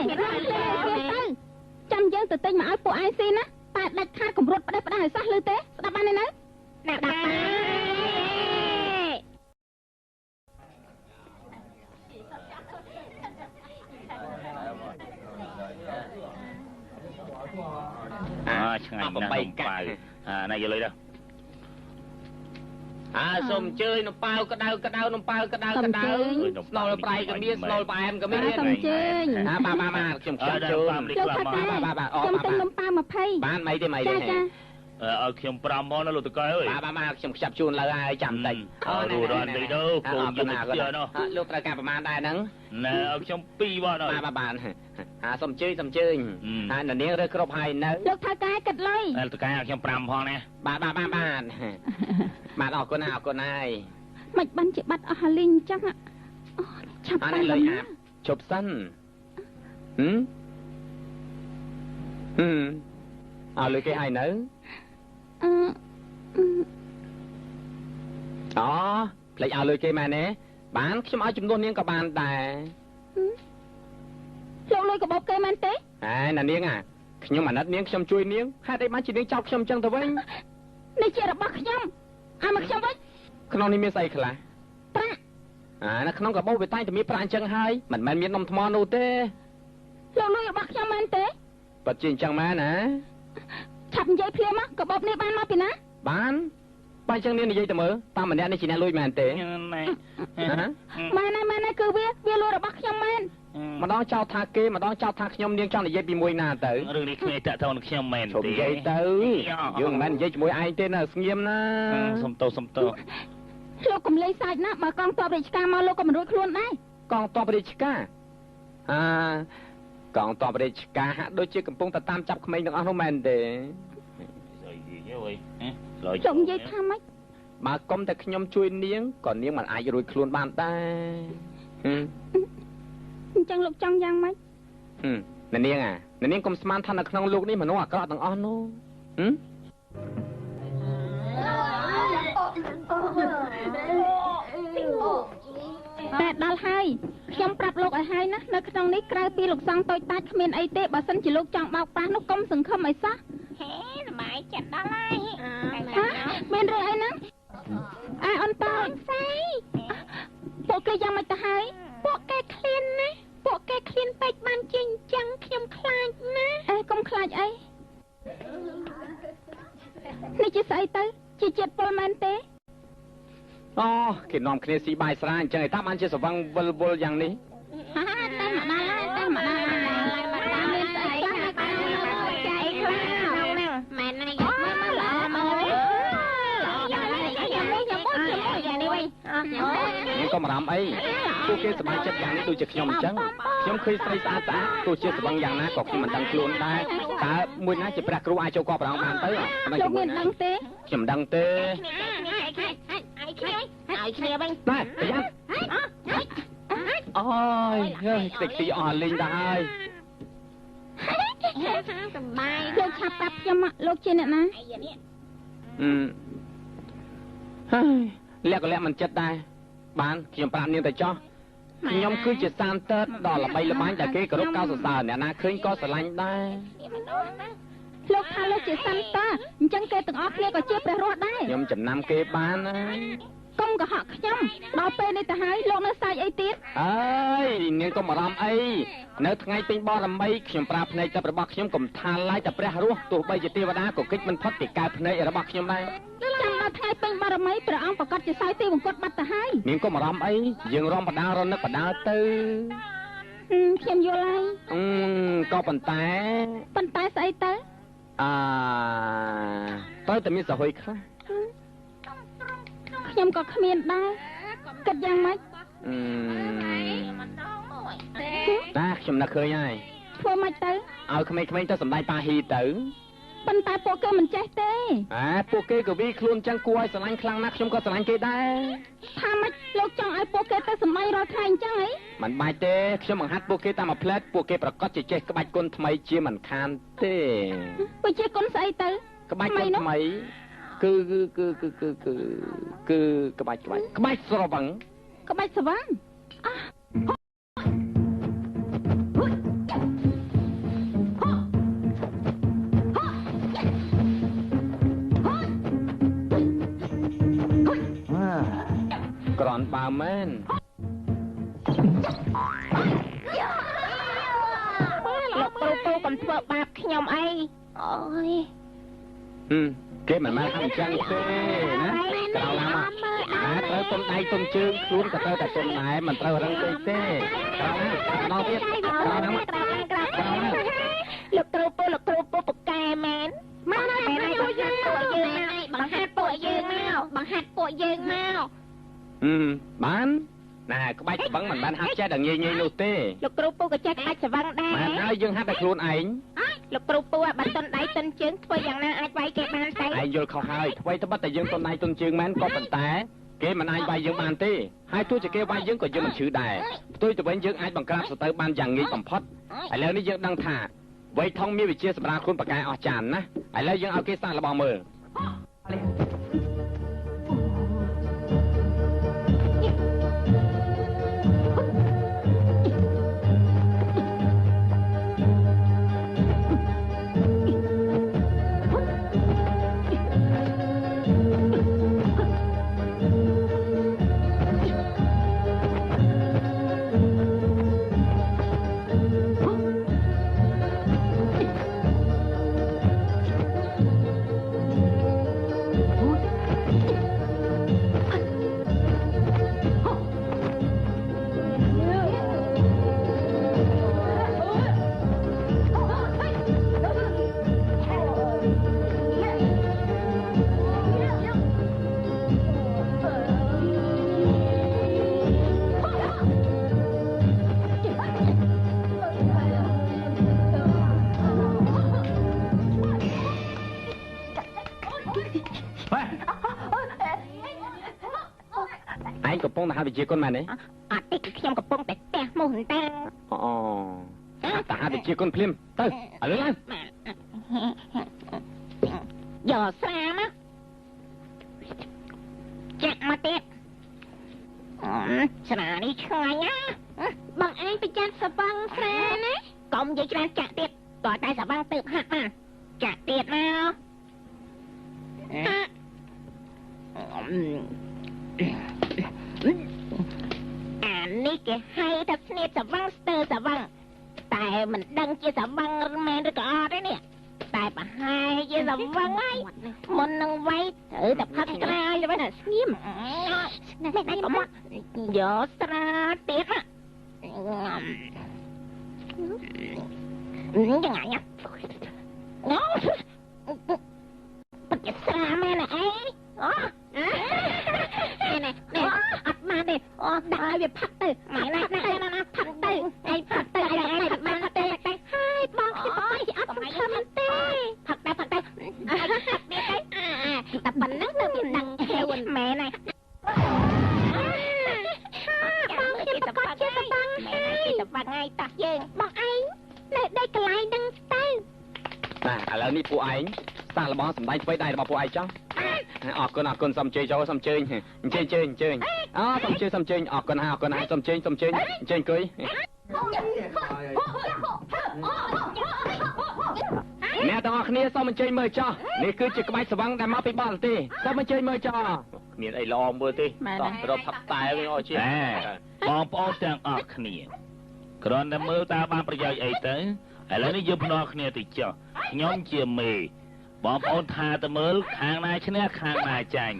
ចាំយើងទៅទិញមកឲ្យពួកឯងស៊ីណាតែដាច់ខាតកម្រិតផ្ដេសផ្ដាស់ឲ្យសោះលឺទេស្ដាប់បានទេនៅដាក់ឆ្ងាញ់ណាស់នំប៉ៅណាយកលុយទៅ សូមអញ្ជើញនំប៉ៅក្តៅនំប៉ៅក្តៅស្នូលប្រៃក៏មានស្នូលផ្អែមក៏មាន សូមអញ្ជើញ បាទខ្ញុំខ្ចីជូន លោកថាតែខ្ញុំទិញនំប៉ៅ20 បានមិនទេ ឲ្យខ្ញុំ5ម៉ោងណាលោកតកែអើយ បាទខ្ញុំខ្ចីជូនលើហើយចាំតិច រូរ៉ាន់តិចទៅកូនយើងទៅនោះ លោកត្រូវការប្រមាណដែរហ្នឹង ណែឲ្យខ្ញុំ2បងអើយ បាទសូមអញ្ជើញហើយនាងរើគ្រប់ហើយនៅ លោកថាតែគិតលុយ តកែឲ្យខ្ញុំ5ផងណា បាទអរគុណហើយមិនបានជាបាត់អស់លីងអញ្ចឹងឆាប់ទៅលុយអាប់ជប់សិនឲ្យលុយគេឲ្យនៅ អូផ្លេចឲ្យលុយគេមែនទេបានខ្ញុំឲ្យចំនួននាងក៏បានដែរ លោកលុយកាបូបគេមែនទេ ហើយណានាងខ្ញុំអាណិតនាងខ្ញុំជួយនាងហេតុអីបានជានាងចោទខ្ញុំចឹងទៅវិញ នេះជារបស់ខ្ញុំឲ្យមកខ្ញុំវិញ ក្នុងនេះមានស្អីខ្លះ ប្រាក់ នៅក្នុងកាបូបវាតែងតែមានប្រាក់អញ្ចឹងហើយមិនមែនមាននំថ្មនោះទេ លោកលុយរបស់ខ្ញុំមែនទេ ប៉ិតជាអញ្ចឹងមែនណា ឆាប់និយាយភ្លាមមកកាបូបនេះបានមកពីណា បានបើអញ្ចឹងនាងនិយាយទៅមើលតាមម្នាក់នេះជាអ្នកលួចមែនទេ ម៉ែ មែនហើយគឺវាលុយរបស់ខ្ញុំមែន ម្ដងចោទថាគេម្ដងចោទថាខ្ញុំនាងចង់និយាយពីមួយណាទៅ រឿងនេះគ្មានតាក់ទងនឹងខ្ញុំមែន ជុំនិយាយទៅយើងមិនមែននិយាយជាមួយឯងទេណាស្ងៀមណា សុំទោស លោកកំលេងសាច់ណាស់បើកងទ័ពរាជការមកលោកក៏មិនរួចខ្លួនដែរ កងទ័ពរាជការកងទ័ពរាជការហាក់ដូចជាកំពុងតែតាមចាប់ក្មេងទាំងអស់នោះមែនទេ លោកនិយាយថាម៉េច បើកុំតែខ្ញុំជួយនាងក៏នាងមិនអាចរួចខ្លួនបានដែរ អញ្ចឹងលោកចង់យ៉ាងម៉េច នាងនាងកុំស្មានថានៅក្នុងលោកនេះមនុស្សអាក្រក់ទាំងអស់នោះតែដល់ហើយខ្ញុំប្រាប់លោកឲ្យហើយណានៅក្នុងនេះក្រៅពីលោកសង្ឃតូចតាចគ្មានអីទេបើសិនជាលោកចង់បោកប្រាស់នោះកុំសង្ឃឹមអីសោះហេល្បាយចិត្តដល់ហើយមានរឿងអីហ្នឹងអន្តរស្័យពួកគេយ៉ាងម៉េចទៅហើយពួកគេឃ្លានណាពួកគេឃ្លានពេកបានជាអញ្ចឹងខ្ញុំខ្លាចណាកុំខ្លាចអីនេះជាស្អីទៅជាជាតិពលមែនទេ អូគេនាំគ្នាស៊ីបាយស្រាអញ្ចឹងឯតាបានជាសវឹងវល់យ៉ាងនេះ តែមកដល់ហើយតែមកដល់ហើយមានស្អីខ្លះចៃខ្លះមែនណាយកមកល្អមកយ៉ាងនេះយ៉ាងនេះយ៉ាងនេះវិញ នាងក៏មិនអារម្មណ៍អីពួកគេសប្បាយចិត្តយ៉ាងនេះដូចជាខ្ញុំអញ្ចឹងខ្ញុំឃើញស្រីស្អាតស្អាតទោះជាសវឹងយ៉ាងណាក៏ខ្ញុំមិនដឹងខ្លួនដែរតើមួយណាជាព្រះគ្រូអាចចូលកបប្រងបានទៅលោកមានដឹងទេ ខ្ញុំមិនដឹងទេ ឲ្យគ្នាវិញ តែប្រយ័ត្នអូយតិចទីអស់លេងដែរហើយ សំបាយលោកឆាប់ប្រាប់ខ្ញុំលោកជាអ្នកណា លាក់ក៏លាក់មិនចិត្តដែរបានខ្ញុំប្រាប់នាងទៅចោះខ្ញុំគឺជាសានតើតដ៏ល្បីល្បាញដែលគេគោរពកោតសរសើរអ្នកណាឃើញក៏ស្រឡាញ់ដែរ លោកថាលោកជាសាន់តាអញ្ចឹងគេទាំងអស់គ្នាក៏ជាព្រះរស់ដែរ ខ្ញុំចំណាំគេបានណា កុំកុហកខ្ញុំដល់ពេលនេះទៅហើយលោកនៅសាច់អីទៀត អើយនាងកុំបារម្ភអីនៅថ្ងៃពេញបរមីខ្ញុំប្រើភ្នែកទឹករបស់ខ្ញុំកុំថាឡាយតែព្រះរស់ទោះបីជាទេវតាក៏គេចមិនផុតពីកើតភ្នែករបស់ខ្ញុំដែរ ចាំដល់ថ្ងៃពេញបរមីព្រះអង្គប្រកាសជាសោយទីបង្គត់បាត់ទៅហើយ នាងកុំបារម្ភអីយើងរំបដារនឹកបដាទៅ ខ្ញុំយល់ហើយ ក៏ប៉ុន្តែស្អីទៅ ត្រូវតែមានសហុយខ្លះ ខ្ញុំក៏គ្មានដែរគិតយ៉ាងម៉េច តាខ្ញុំនឹកឃើញហើយ ធ្វើម៉េចទៅ ឲ្យក្មេងៗទៅសម្ដែងប៉ាហ៊ីទៅ ប៉ុន្តែពួកគេមិនចេះទេ ពួកគេក៏វាខ្លួនចឹងគួរឲ្យស្រឡាញ់ខ្លាំងណាស់ខ្ញុំក៏ស្រឡាញ់គេដែរ ថាម៉េចលោកចង់ឲ្យពួកគេទៅសម្ដែងរាល់ថ្ងៃអញ្ចឹងហី មិនបាច់ទេខ្ញុំបង្ហាត់ពួកគេតាមមួយផ្លែតពួកគេប្រកាសជាចេះក្បាច់គុណថ្មីជាមិនខានទេ វាជាគុណស្អីទៅ ក្បាច់គុណថ្មីគឺក្បាច់ស្រវឹង ក្បាច់ស្វាងក្រនបើមែន លោកគ្រូពូកុំធ្វើបាបខ្ញុំអីអូយ គេមិនមែនអញ្ចឹងទេណាក្រោយឡើងមកត្រូវទុំដៃទុំជើងខ្លួនក៏ត្រូវតែទុំដែរមិនត្រូវរឹងពេកទេក្រោយឡើងដល់ទៀតក្រោយឡើងមក លោកគ្រូពូពូកែមែនមកពួកយើងបង្ហាត់ពួកយើងមក បានណាក្បាច់ស្វឹងមិនបានហាត់ចេះដល់ងាយនោះទេ លោកគ្រូពូក៏ចេះក្បាច់ស្វឹងដែរ បានហើយយើងហាត់តែខ្លួនឯង លោកគ្រូពូបើតុនដៃតុនជើងធ្វើយ៉ាងណាអាចវាយគេបានទេ ឯងយល់ខុសហើយអ្វីត្បិតតែយើងតុនដៃតុនជើងមែនក៏ប៉ុន្តែគេមិនអាចវាយយើងបានទេហើយទោះជាគេវាយយើងក៏យើងមិនឈឺដែរផ្ទុយទៅវិញយើងអាចបង្ក្រាបសត្រូវបានយ៉ាងងាយបំផុតឥឡូវនេះយើងដឹងថាវ័យថងមានវិជាសម្រាប់ខ្លួនបកកែអស់ចានណាឥឡូវយើងឲ្យគេសាកល្បងមើល ងទៅហៅវិជាគុណមែនទេ អត់ទេគឺខ្ញុំកំពុងតែផ្ទះមុខតា អូទៅហៅវិជាគុណភ្លាមទៅឥឡូវឡើង យកស្រាមកចាក់មកទៀតស្រានេះឆ្ងាញ់ណាបងឯងទៅចាក់សបាំងស្រាណាកុំនិយាយច្រើនចាក់ទៀតតើតែសបាំងទៅហាត់មកចាក់ទៀតមកអានេះគេហៅថាស្នៀតសបាំងស្ទើសបាំងតែមិនដឹងជាសបាំងមែនឬក៏អត់ទេនេះតែប្រហែលជាសបាំងហើយមុននឹងវាយត្រូវតែផឹកស្រាទៅវិញស្ងៀមមិនដៃក៏មកយកស្រាទៀតយ៉ាងណាអូបិទស្រាមែនអីអូនេះអត់បានទេអូដាក់ឲ្យវាផឹកទៅម៉ែណាផឹកទៅឯងផឹកទៅឯងផឹកបានទេហើយបងខ្ញុំអត់សង្ឃឹមទេផឹកទៅតែប៉ុណ្ណឹងនៅមានដឹងហេវម៉ែណាបងខ្ញុំប្រកាសជាសបាំងហើយសបាំងហើយតាស់យើងបងឯងនៅដេកកន្លែងហ្នឹងទៅបាទឥឡូវនេះពួកឯងសាកល្បងសម្ដែងធ្វើដៃរបស់ពួកឯងចុះអរគុណសុំជើញចូលសុំជើញអញ្ជើញអូសុំជើញអរគុណហើយសុំជើញអង្គុយអ្នកទាំងអស់គ្នាសូមអញ្ជើញមើលចុះនេះគឺជាក្បាច់ស្វឹងដែលមកពីបរទេសសូមអញ្ជើញមើលចុះមានអីល្អមើលទេតោះរកផាត់តែវិញអស់ជាបងប្អូនទាំងអស់គ្នាគ្រាន់តែមើលតើបានប្រយោជន៍អីទៅឥឡូវនេះយើងភ្នាល់គ្នាទៅចុះខ្ញុំជាមេបងប្អូនថាទៅមើលខាងណាឈ្នះខាងណាចាញ់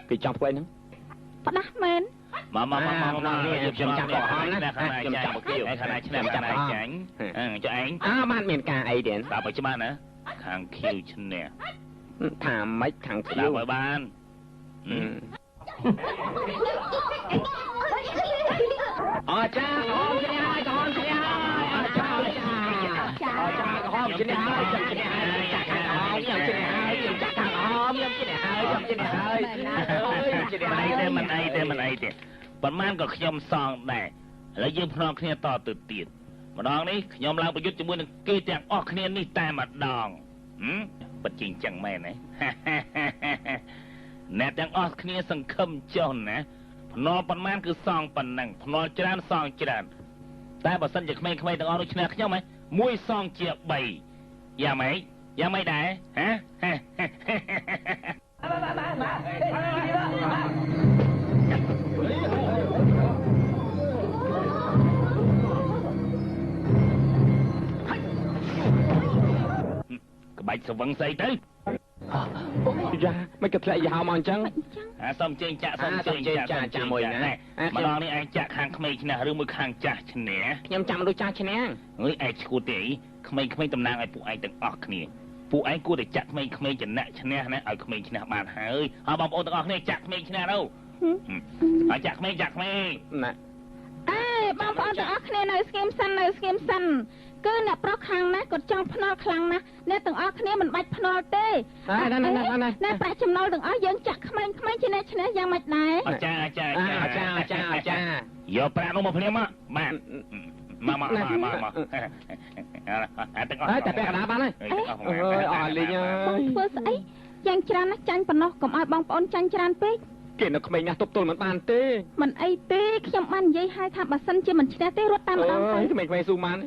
គេចង់ធ្វើហ្នឹងផ្ដាស់មែនមកខ្ញុំចាំបោះហំណាខាងណាចាញ់មកគៀវខាងណាឈ្នះខាងណាចាញ់ចុះឯងបានមានការអីទេតាបើច្បាស់ណាខាងខៀវឈ្នះថាម៉េចខាងខៀវឲ្យបានអរចាហមឈ្នះហើយហមឈ្នះហើយអរចាហមឈ្នះហើយចាក់ខាងហមខ្ញុំឈ្នះហើយចាក់ខាងហមខ្ញុំឈ្នះហើយមិនអីទេប៉ុន្មានក៏ខ្ញុំសងដែរឥឡូវយើងភ្នាល់គ្នាតទៅទៀតម្ដងនេះខ្ញុំឡើងប្រយុទ្ធជាមួយនឹងគេទាំងអស់គ្នានេះតែម្ដងពិតជាអញ្ចឹងមែនទេអ្នកទាំងអស់គ្នាសង្ឃឹមចុះណាភ្នាល់ប៉ុន្មានគឺសងប៉ុណ្ណឹងភ្នាល់ច្រើនសងច្រើនតែបើសិនជាក្មេងៗទាំងអស់នោះឈ្នះខ្ញុំហ៎មួយសងជា3យ៉ាងម៉េចដែរក្បាច់ស្វឹងស្អីទៅយ៉ាមិនក៏ធ្លាក់យ៉ាវមកអញ្ចឹងសុំជើងចាក់មួយណាម្ដងនេះឯងចាក់ខាងក្មេងឈ្នះឬមួយខាងចាស់ឈ្នះខ្ញុំចាំមនុស្សចាស់ឈ្នះអើយឯងឈួតទេក្មេងៗតំណាងឲ្យពួកឯងទាំងអស់គ្នាពួកឯងគួរតែចាក់ក្មេងៗចំណាក់ឈ្នះណាឲ្យក្មេងឈ្នះបានហើយបងប្អូនទាំងអស់គ្នាចាក់ក្មេងឈ្នះទៅឲ្យចាក់ក្មេងណាបងប្អូនទាំងអស់គ្នានៅស្គីមសិនគឺអ្នកប្រុសខាងណាគាត់ចង់ភ្នាល់ខ្លាំងណាស់អ្នកទាំងអស់គ្នាមិនបាច់ភ្នាល់ទេណាប្រាក់ចំណូលទាំងអស់យើងចាក់ក្មេងជាអ្នកឈ្នះយ៉ាងម៉េចដែរអាចារ្យយកប្រាក់នោះមកភ្លាមមកបានមកទាំងអស់តែពាក់កណ្ដាលបានហើយអស់លេងហើយធ្វើស្អីយ៉ាងច្រើនណាស់ចាញ់ប៉ុណ្ណោះកុំឲ្យបងប្អូនចាញ់ច្រើនពេកគេនៅក្មេងណាស់ទប់ទល់មិនបានទេមិនអីទេខ្ញុំបាននិយាយឲ្យថាបើសិនជាមិនឈ្នះទេរត់តាមម្ដងទៅក្មេងស៊ូម៉ាន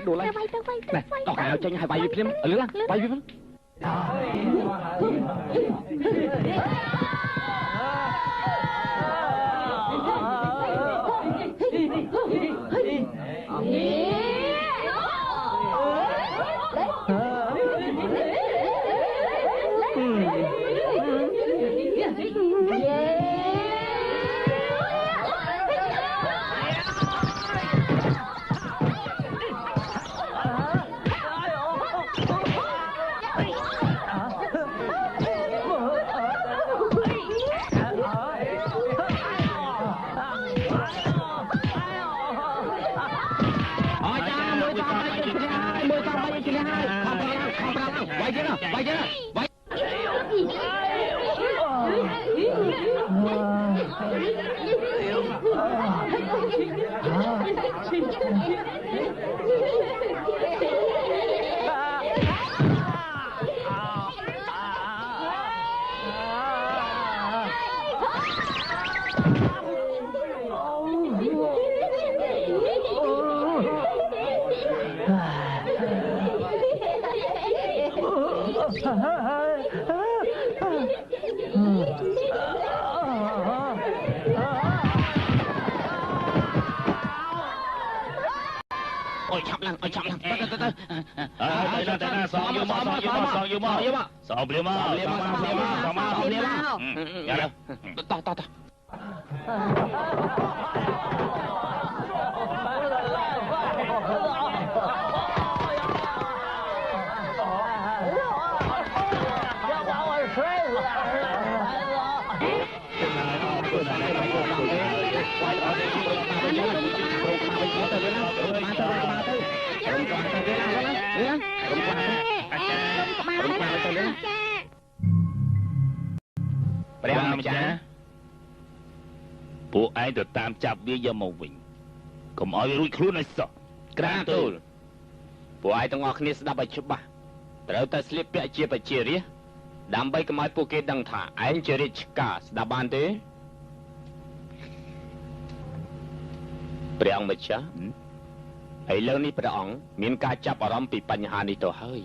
đùa lại nè tao cả tranh hai bay phim ở lứa bay phim អូយឆាប់ឡើងទៅទៅសងយកមកសងភ្លាមមកយ៉ាទៅតោះព្រះម្ចាស់ពួកឯងទៅតាមចាប់វាយកមកវិញកុំឲ្យវារួចខ្លួនឲ្យសោះក្រាបទូលពួកឯងទាំងអស់គ្នាស្ដាប់ឲ្យច្បាស់ត្រូវតែស្លៀកពាក់ជាប្រជារាស្ត្រដើម្បីកុំឲ្យពួកគេដឹងថាឯងជារាជការស្ដាប់បានទេព្រះអង្គម្ចាស់ឥឡូវនេះព្រះអង្គមានការចាប់អារម្មណ៍ពីបញ្ហានេះទៅហើយ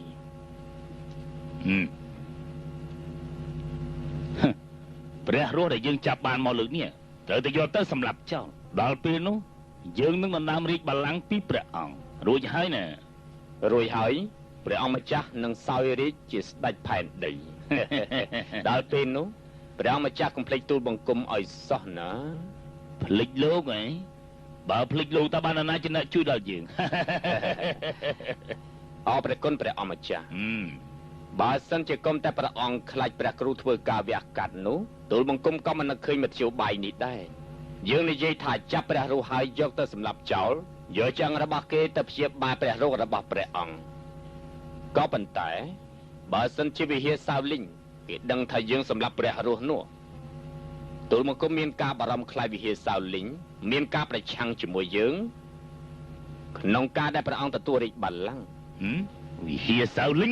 ព្រះរស់ដែលយើងចាប់បានមកលើកនេះត្រូវតែយកទៅសម្លាប់ចោលដល់ពេលនោះយើងនឹងដណ្ដើមរាជបល្ល័ង្កពីព្រះអង្គរួចហើយណារួចហើយព្រះអង្គម្ចាស់នឹងសោយរាជជាស្ដេចផែនដីដល់ពេលនោះព្រះអង្គម្ចាស់កុំភ្លេចទូលបង្គំឲ្យសោះណាភ្លេចលោកហ៎បើភ្លេចលោកតើបានណាជាអ្នកជួយដល់យើងអរព្រះគុណព្រះអង្គម្ចាស់បើសិនជាគុំតែព្រះអង្គខ្លាចព្រះគ្រូធ្វើការវះកាត់នោះទូលបង្គំក៏មិននឹកឃើញមធ្យោបាយនេះដែរយើងនិយាយថាចាប់ព្រះរស់ហើយយកទៅសម្លាប់ចោលយកចង្ករបស់គេទៅព្យាបាលព្រះរស់របស់ព្រះអង្គក៏ប៉ុន្តែបើសិនជាវិហារសាវលិញគេដឹងថាយើងសម្លាប់ព្រះរស់នោះទូលបង្គំមានការបារម្ភខ្លាចវិហារសាវលិញមានការប្រឆាំងជាមួយយើងក្នុងការដែលព្រះអង្គទទួលរាជបល្ល័ង្កវិហារសាវលិញ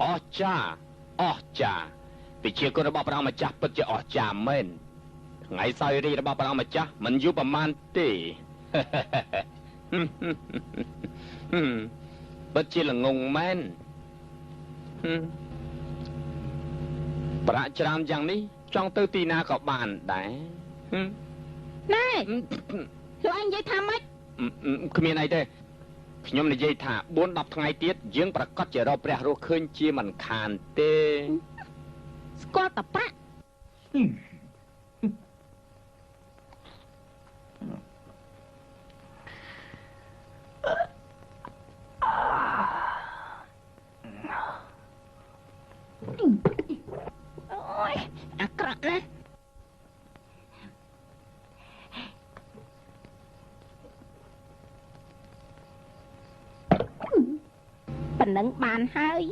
អស្ចារ្យពិជាគុណរបស់ព្រះអង្គម្ចាស់ពិតជាអស្ចារ្យមែនថ្ងៃសោយរាជរបស់ព្រះអង្គម្ចាស់មិនយូរប្រមាណទេពិតជាល្ងងមែនប្រាក់ច្រើនយ៉ាងនេះចង់ទៅទីណាក៏បានដែរណែលោកឯងនិយាយថាម៉េចគ្មានអីទេខ្ញុំនិយាយថា4-10ថ្ងៃទៀតយើងប្រកាសជារកព្រះរស់ឃើញជាមិនខានទេស្គាល់តែប្រាក់អូយអាក្រក់ណាស់ប៉ុណ្ណឹងបានហើយ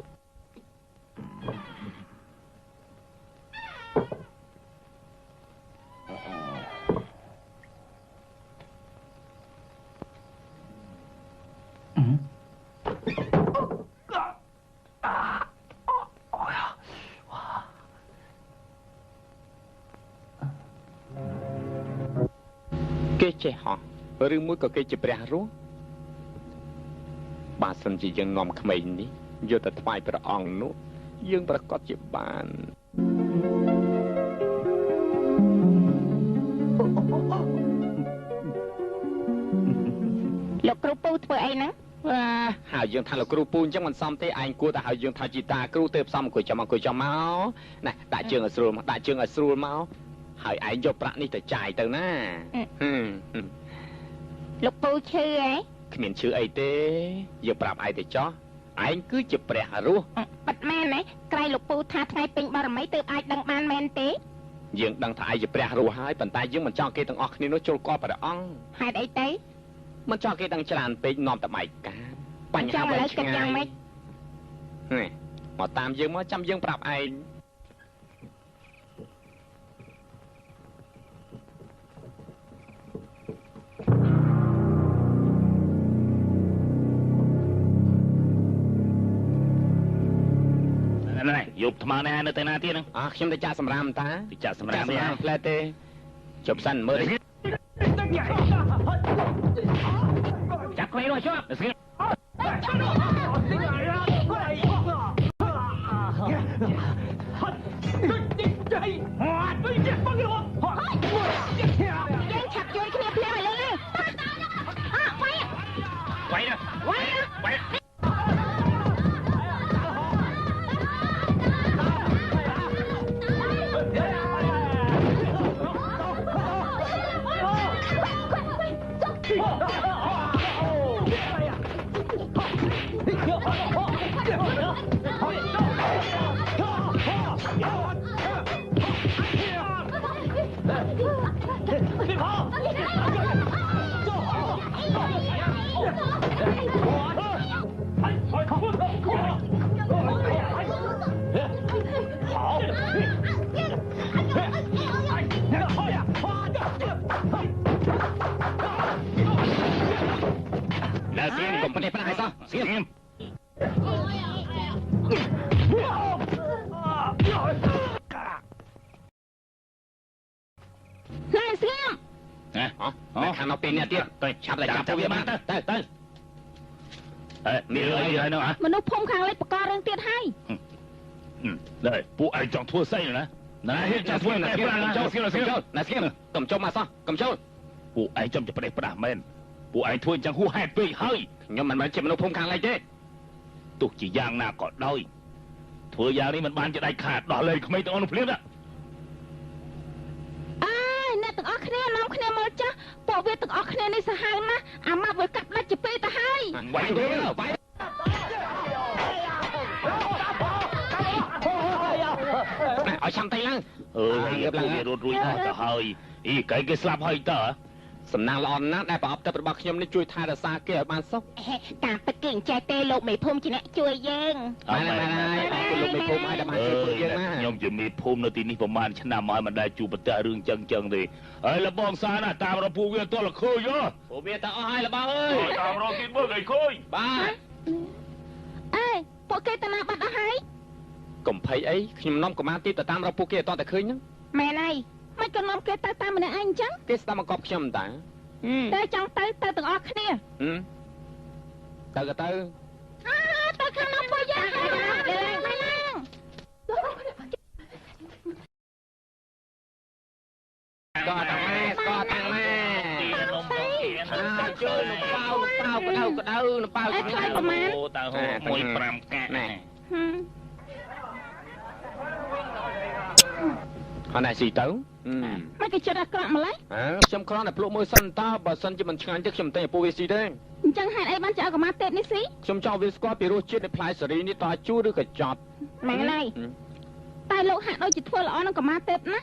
គេចេះហោះឬមួយក៏គេជាព្រះរស់បើសិនជាយើងនាំក្មេងនេះយកទៅថ្វាយព្រះអង្គនោះយើងប្រកាសជាបានលោកគ្រូពូធ្វើអីហ្នឹងហើយយើងថាលោកគ្រូពូអញ្ចឹងមិនសមទេឯងគួរតែឲ្យយើងថាជីតាគ្រូទៅផ្សំអង្គុយចាំមកណាដាក់ជើងឲ្យស្រួលមកដាក់ជើងឲ្យស្រួលមកហើយឯងយកប្រាក់នេះទៅចាយទៅណាលោកពូឈឺហ៎គ្មានឈឺអីទេយើងប្រាប់ឯងទៅចោះ ឯងគឺជាព្រះរស់ ប៉ាត់មែនណាក្រៃលោកពូថាថ្ងៃពេញបារមីទើបអាចដឹងបានមែនទេ យើងដឹងថាឯងជាព្រះរស់ហើយប៉ុន្តែយើងមិនចង់គេទាំងអស់គ្នានោះចូលកល់ព្រះអង្គ ហេតុអីទៅ មិនចង់គេដឹងច្រើនពេកនាំតែបែកការបញ្ហា ឥឡូ វែ វ ង គិត ឆ្ងា យ៉ាង យ ម៉េច មកតាមយើងមកចាំយើងប្រាប់ឯង ណែយកថ្មនេះនៅទៅណាទៀតហ្នឹង ខ្ញុំទៅចាក់សម្រាមតា ទៅចាក់សម្រាប់ ផ្លែទេជប់សិនមើល ចាក់ខ្លួននោះជាប់ស្គី យើងឆាប់ជួយគ្នាភ្លាមឥឡូវនេះវាយ វាយណា វាយ វាយ แล้วเสียงกบประเดี๋ยวไปไหนซะเสียง ណែស្ងៀម ណា อ๋อខាងមកពេលនេះទៀតឆាប់តែចាប់ទៅវាបានទៅ អេនេះអីហើយនោះអា មនុស្សភូមិខាងលិចបករឿងទៀតហើយ ណែពួកឯងចង់ធ្វើស្អីណាណែហ៊ានចង់ធ្វើតែប្រាំងចូលស្គី ណាស្គៀមកុំចូលមកសោះកុំចូល ពួកឯងចំจะប្រេះប្រាស់មែនពួកឯងធ្វើអញ្ចឹងហួសហេតុពេកហើយ ខ្ញុំមិនមែនជាមនុស្សភូមិខាងលិចទេ ទោះជាយ៉ាងណាក៏ដោយធ្វើយ៉ាងនេះមិនបានជាដាច់ខាតដោះលែងក្មេងទាំងអស់នោះភ្លាមណា អើយអ្នកទាំងអស់គ្នានាំគ្នាមកចាស់ពួកវាទាំងអស់គ្នានេះសាហាវណាស់អាម៉ាប់វាកាប់ដាច់ជាពេលទៅហើយ វាយទៅវាយ ឲ្យឆាំតៃឡើង អើយពួកវារត់រួចអស់ទៅហើយអីកែគេស្លាប់ហើយតើ សំណាងល្អណាស់ដែលប្រអប់ទឹករបស់ខ្ញុំនេះជួយថែរក្សាគេឲ្យបានសុខ ការពិតគេអញ្ចេះទេលោកមេភូមិជាអ្នកជួយយើង បានហើយអរគុណលោកមេភូមិឲ្យដែលបានជួយពួកយើងណា ខ្ញុំជាមេភូមិនៅទីនេះប្រហែលឆ្នាំហើយមិនដែលជួបប្រទះរឿងចឹងទេហើយលបងសាណាតាមរកពួកវាទល់ឃើញហ៎ ពួកវាទៅអស់ហើយរបស់អើយ តាមរកគេមើលឲ្យឃើញ បាទ អេពួកគេទៅណាបាត់អស់ហើយក ុំភ័យអីខ្ញុំនាំកុមារទីទៅតាមរកពួកគេឲ្យតតែឃើញហ្នឹង មែនហើយមិនក៏នាំគេទៅតាមម្នាក់ឯងអញ្ចឹង គេស្ដាប់មកកប់ខ្ញុំតា តែចង់ទៅទាំងអស់គ្នា ទៅក៏ទៅ ទៅខាងណាពួកយើងទៅឡើង ក៏តាំងម៉ែក៏តាំងម៉ែ នំទៅគៀន ជួយលោកប៉ៅក្តៅនំប៉ៅ អេថ្លៃប្រមាណ អូតើហូ1.5កាក់ណែ ហើយណែស៊ីទៅ មិនគេចិត្តអាក្រក់ម្ល៉េះ ខ្ញុំគ្រាន់តែភ្លក់មើលសិនតើបើសិនជាមិនឆ្ងាញ់ទេខ្ញុំតែឲ្យពួកវាស៊ីទេ អញ្ចឹងហេតុអីបានជាឲ្យកុមារទេពនេះស៊ី ខ្ញុំចង់វាស្គាល់ពីរសជាតិនៃផ្លែសេរីនេះតើជូរឬក៏ចត់ មែនហើយតែលោកហាក់ដូចជាធ្វើល្អនឹងកុមារទេពណា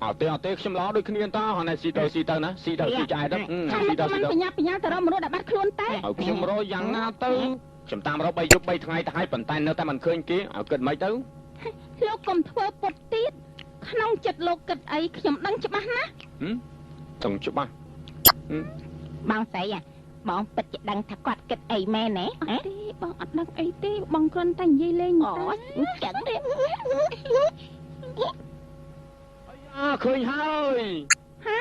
អត់ទេខ្ញុំល្អដូចគ្នាតើហើយណែស៊ីទៅណាស៊ីទៅស៊ីចាយទៅ ខាង ស៊ី នេះ ទៅ ក៏ ស៊ី មិន ទៅ បញ្ញាបញ្ញាទៅរកមនុស្សដែលបាត់ខ្លួនតែ ឲ្យខ្ញុំរកយ៉ាងណាទៅខ្ញុំតាមរក3យប់3ថ្ងៃទៅហើយប៉ុន្តែនៅតែមិនឃើញគេឲ្យគិតមិនទៅ លោកកុំធ្វើពុតទៀតក្នុងចិត្តលោកគិតអីខ្ញុំដឹងច្បាស់ណាស់ ចង់ច្បាស់ បងស្រីបងពិតជាដឹងថាគាត់គិតអីមែនទេបងអត់ដឹងអីទេបងគ្រាន់តែនិយាយលេងអូអញ្ចឹងទេ ឃើញហើយ ហា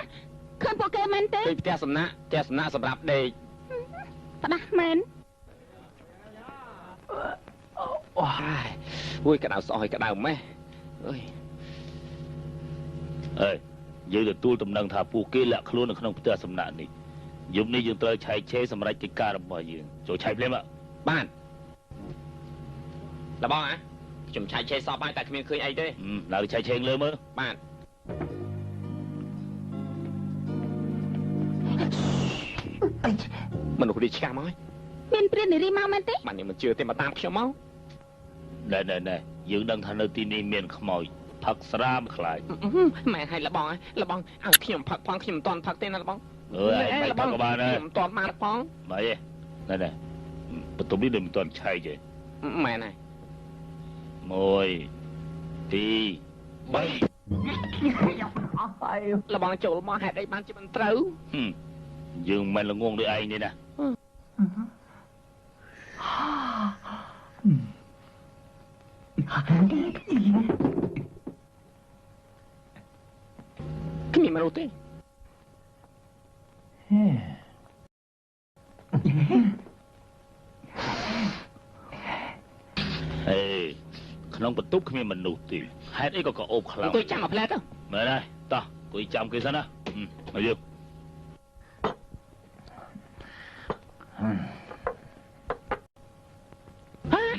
ឃើញពួកគេមែនទេ ឃើញផ្ទះសំណាក់សម្រាប់ដេក ផ្ដាស់មែន អូយក្តៅស្អុយក្តៅម៉េះអើយ អេយើងទទួលដំណឹងថាពួកគេលាក់ខ្លួននៅក្នុងផ្ទះសំណាក់នេះយប់នេះយើងត្រូវឆែកឆេរសម្រាប់កិច្ចការរបស់យើងចូលឆែកភ្លាម បានលបងខ្ញុំឆែកឆេរសពហើយតែគ្មានឃើញអីទេ ឡើងឆែកឆេរលើមើល បាទមនុស្សនេះឆ្កាស់មក មានព្រាននារីមកមែនទេ បាទនេះមិនជឿទេមកតាមខ្ញុំមក ណែយើងដឹងថានៅទីនេះមានខ្មោចផឹកស្រាមខ្លាច ម៉ែឲ្យលបងឲ្យខ្ញុំផឹកផងខ្ញុំមិនទាន់ផឹកទេណាលបង អើយមិនផឹកក៏បានដែរ ខ្ញុំមិនទាន់បានផង បាយឯណែបន្ទប់នេះដូចមិនទាន់ឆែកទេ ម៉ែណែ 1 2 3 លបងចូលមកហេតុអីបានជាមិនត្រូវ យើងមិនល្ងងដូចឯងទេណា គ្មានមនុស្សទេ ហេក្នុងបន្ទប់គ្មានមនុស្សទេហេតុអីក៏អូបខ្លាំង អង្គុយចាំមកផ្លែទៅ មែនហើយតោះអង្គុយចាំគេសិនណាមកយើង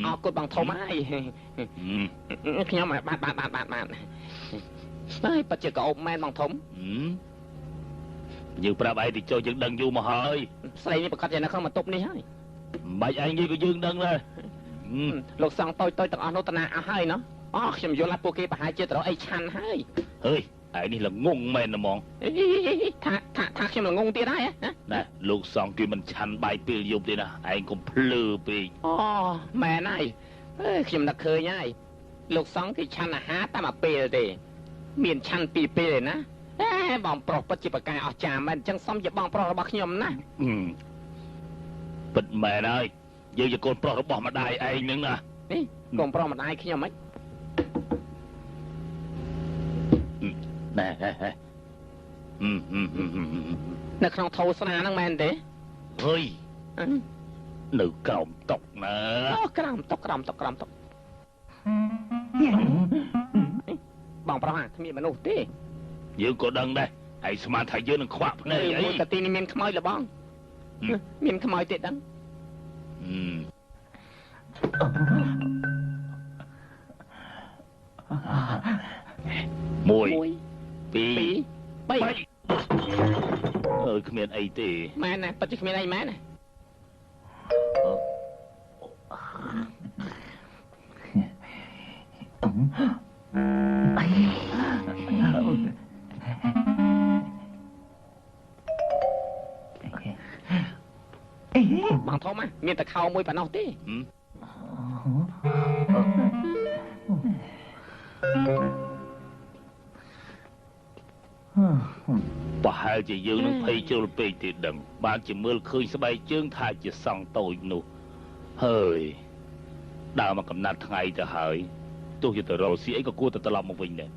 អរគុណបងធំហើយខ្ញុំបាទហើយប៉ាជាកោបមែនបងធំ យើងប្រាប់ឯងទៅចុះយើងដឹងយូរមកហើយ ស្រីនេះប្រកាសជានៅក្នុងបន្ទប់នេះហើយ បាច់ឯងនិយាយក៏យើងដឹងដែរ លោកសង្ឃតូចទាំងអស់នោះតាណាអស់ហើយណោះអូខ្ញុំយល់ថាពួកគេប្រហែលជាត្រូវអីឆាន់ហើយ ហើយឯងនេះល្ងងមែនហ្មង ថាខ្ញុំល្ងងទៀតហើយ ណាលោកសង្ឃគេមិនឆាន់បាយពេលយប់ទេណាឯងកុំភ្លឺពេក អូមែនហើយខ្ញុំនឹកឃើញហើយលោកសង្ឃគេឆាន់អាហារតែមួយពេលទេមានឆាន់ពីរពេលទេណាបងប្រុសពិតជាប្រកាសអស្ចារ្យមែនអញ្ចឹងសុំជាបងប្រុសរបស់ខ្ញុំណា ពិតមែនហើយយើងជាកូនប្រុសរបស់ម្ដាយឯងហ្នឹងណា នេះកូនប្រុសម្ដាយខ្ញុំហ្មង ណែនៅក្នុងថោស្នាហ្នឹងមែនទេ ហុយនៅក្រោមតុកណា អូក្រោមតុកបងប្រុសគ្មានមនុស្សទេ យើងក៏ដឹងដែរឯងស្មានថាយើងនឹងខ្វាក់ភ្នែកអី មួយតាទីនេះមានខ្មោចលបងមានខ្មោចទេដឹង 1 2 2 3 អើយគ្មានអីទេ មែនណាពិតជាគ្មានអីមែនណា បងធំមានតែខោមួយប៉ុណ្ណោះទេ ប្រហែលជាយើងនឹងភ័យជ្រុលពេកទេដឹងបានជាមើលឃើញស្បែកជើងថាជាសង់តូចនោះហើយដើរមកកំណាត់ថ្ងៃទៅហើយទោះជាទៅរកស៊ីអីក៏គួរតែត្រឡប់មកវិញដែរ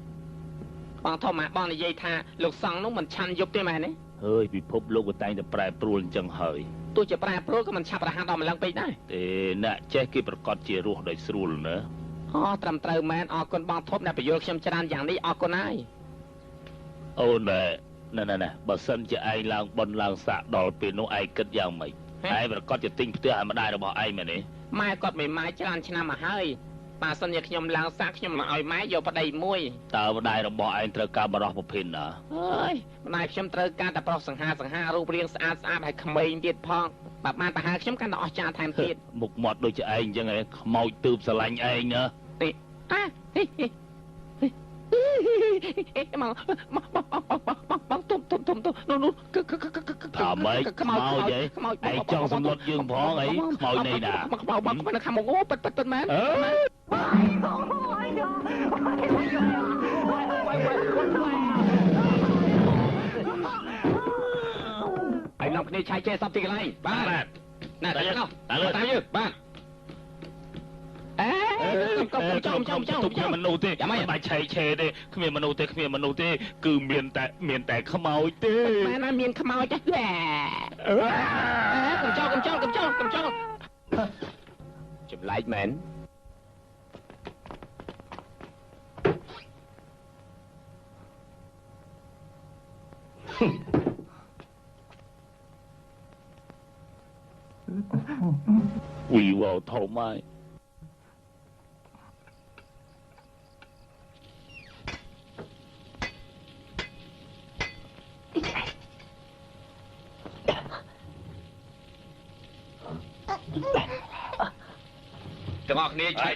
បងធំបងនិយាយថាលោកសង្ឃនោះមិនឆាន់យប់ទេមែនទេ ហើយពិភពលោកក៏តែងតែប្រែប្រួលអញ្ចឹងហើយ ទោះជាប្រែប្រួលក៏មិនឆាប់រហ័សដល់ម្លឹងពេកដែរ ទេអ្នកចេះគេប្រកាសជារស់ដោយស្រួលណា អូត្រឹមត្រូវមែនអរគុណបងធំដែលបញ្យល់ខ្ញុំច្រើនយ៉ាងនេះអរគុណហើយ អូនណែបើសិនជាឯងឡើងបនឡើងសាក់ដល់ពេលនោះឯងគិតយ៉ាងម៉េចឯងប្រកាសជាទិញផ្ទះឲ្យម្ដាយរបស់ឯងមែនទេ ម៉ែគាត់មិនម៉ែច្រើនឆ្នាំមកហើយបើសិនជាខ្ញុំឡើងសាក់ខ្ញុំនឹងឲ្យម៉ែយកប្តីមួយ តើម្ដាយរបស់ឯងត្រូវការបរោះប្រភេទណា អើយម្ដាយខ្ញុំត្រូវការតែប្រុសសង្ហារូបរាងស្អាតហើយក្មេងទៀតផងបើបានប្រហែលខ្ញុំកាន់តែអស្ចារ្យថែមទៀត មុខមាត់ដូចជាឯងអញ្ចឹងឯងខ្មោចទើបស្រឡាញ់ឯងណា ទេមកទុំនោះថាម៉េចខ្មោចហីឯងចង់សម្លុតយើងផងអីខ្មោចនេះណា មកខ្មោចមកនៅខាងមកអូប៉ិតមែន ហើយនាំគ្នាឆាយចេះសពទីកន្លែងបាទណាតែយើងតាមយើងបាទកុំចំគ្មានមនុស្សទេមិនបាច់ឆែកឆេទេគ្មានមនុស្សទេគឺមានតែខ្មោចទេ មែនណាមានខ្មោចទេកុំចោលចម្លែកមែន វីវ៉ាធំហើយ អ ទាំងអស់គ្នាឆែក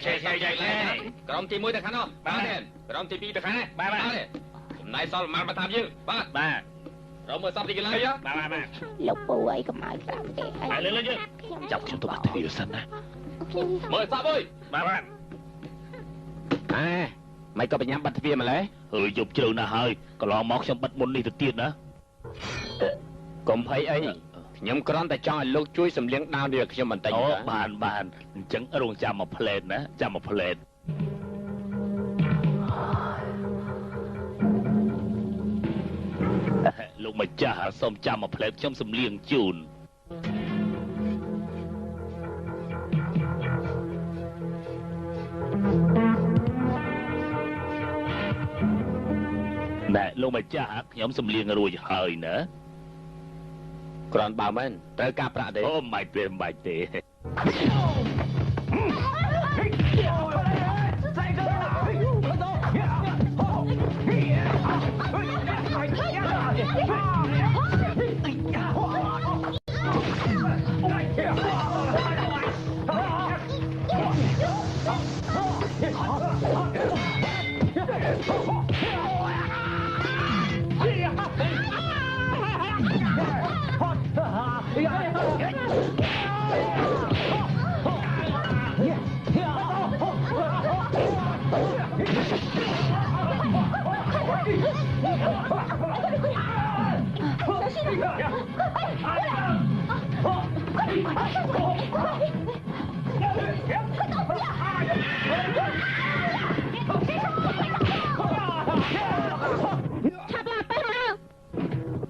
ក្រុមទី1ទៅខាងនោះបាទក្រុមទី2ទៅខាងនេះបាទចំណាយសល់ប្រមាណបើតាមយើងបាទរមើលសពទីកន្លែងបាទ លោកពូអីកុំឲ្យប្រាប់ទេអី លើយើងចាប់ខ្ញុំទៅបាត់ទ្វារសិនណា មើលសពអើយបាទមិនក៏បញ្ញាំបាត់ទ្វារម្លេះ ហើយយប់ជ្រៅណាស់ហើយកន្លងមកខ្ញុំបិទមុននេះទៅទៀតណា កុំភ័យអីខ្ញុំគ្រាន់តែចង់ឲ្យលោកជួយសម្លៀងដោនវាខ្ញុំបន្តិច អូបានអញ្ចឹងរងចាំមួយផ្លេតណាចាំមួយផ្លេតលោកម្ចាស់សូមចាំមួយផ្លេតខ្ញុំសម្លៀងជូនណែលោកម្ចាស់ខ្ញុំសម្លៀងរួចហើយណា គ្រាន់បើមែនត្រូវការប្រាក់ទេ អូមិនបាច់ទេ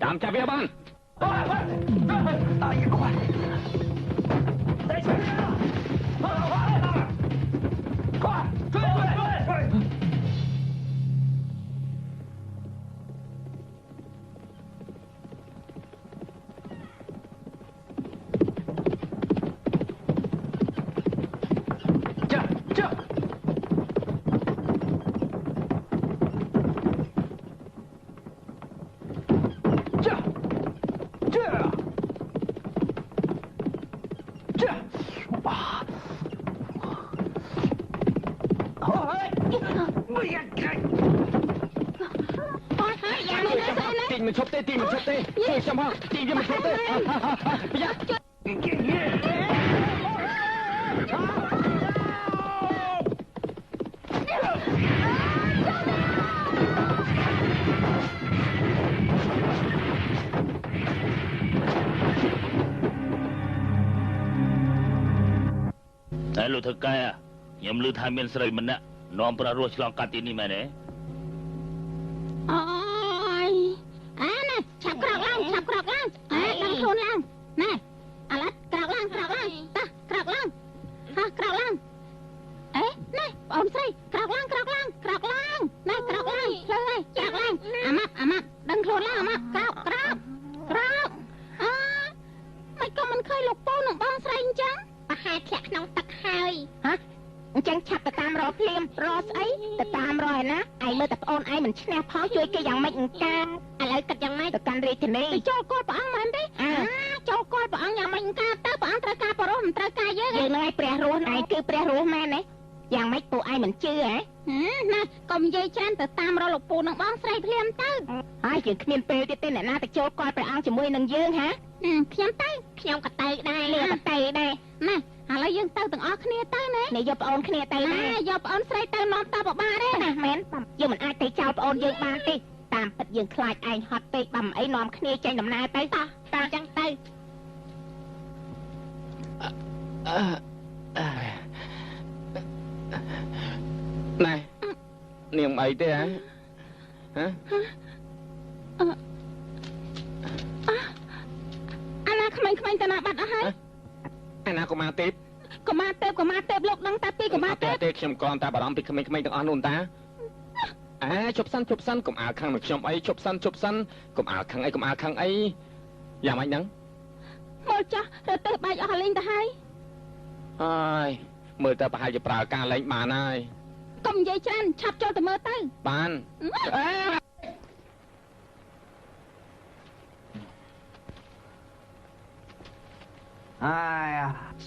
តាមចាប់វាបាន ទីមិនឈប់ទេជួយចាំផងទីវាមិនឈប់ទេប្រយ័ត្ន តែលោកធ្វើកែខ្ញុំឮថាមានស្រីម្នាក់នាំប្រារស់ឆ្លងកាត់ទីនេះមែនទេ អូយអាណាឆាប់ក្រោកឡើងអេដឹងខ្លួនឡើងណែអាឡាត់ក្រោកឡើងតោះក្រោកឡើងក្រោកឡើងអេណែបងអូនស្រីក្រោកឡើងណែក្រោកឡើងភ្លើហើយចាក់ឡើងអាម៉ាប់ដឹងខ្លួនឡើងអាម៉ាប់ក្រោកមិនក៏មិនឃើញលោកពូនឹងបងស្រីអញ្ចឹងប្រហែលធ្លាក់ក្នុងទឹកហើយហ៎អញ្ចឹងឆាប់ទៅតាមរកភ្លាមរកស្អីទៅតាមរកឯណាឯងមើលតែប្អូនឯងមិនឈ្នះផងជួយគេយ៉ាងម៉េចអង្ការឥឡូវគិតយ៉ាងម៉េចទៅកាន់រាជធានីទៅចូលគាត់ព្រះអង្គមែនទេចូលគាត់ព្រះអង្គយ៉ាងម៉េចអង្ការទៅព្រះអង្គត្រូវការបរិសុទ្ធមិនត្រូវការយើងនឹងឯងព្រះរស់ឯងគឺព្រះរស់មែនទេយ៉ាងម៉េចពួកឯងមិនជឿហ៎ណាកុំនិយាយច្រើនទៅតាមរកលោកពូនឹងបងស្រីភ្លាមទៅហើយយើងគ្មានពេលទៀតទេអ្នកណាទៅចូលគាត់ព្រះអង្គជាមួយនឹងយើងហ៎ខ្ញុំក៏ទៅដែរណាឥឡូវយើងទៅទាំងអស់គ្នាទៅណានេះយកប្អូនគ្នាទៅណាយកប្អូនស្រីទៅនាំតាបបាទេណាមែនយើងមិនអាចទៅចោលប្អូនយើងបានទេតាមពិតយើងខ្លាចឯងហត់ពេកបំអីនាំគ្នាចេញដំណើរទៅតោះអញ្ចឹងទៅណែនាងអីទេហ៎អាណាក្មេងៗតាណាបាត់អស់ហើយអាណាកុមារទេពលោកដឹងតែពីកុមារទេពខ្ញុំគ្រាន់តែបារម្ភពីក្មេងៗទាំងអស់នោះតាជប់សិនកុំអាលខាងនឹងខ្ញុំអីជប់សិនកុំអាលខាងអីយ៉ាងម៉េចហ្នឹងមើលចាស់ទៅទេបាច់អស់លេងទៅហើយមើលទៅប្រហែលជាប្រើការលេងបានហើយក ុំនិយាយច្រើនឆាប់ចូលទៅមើលទៅបាន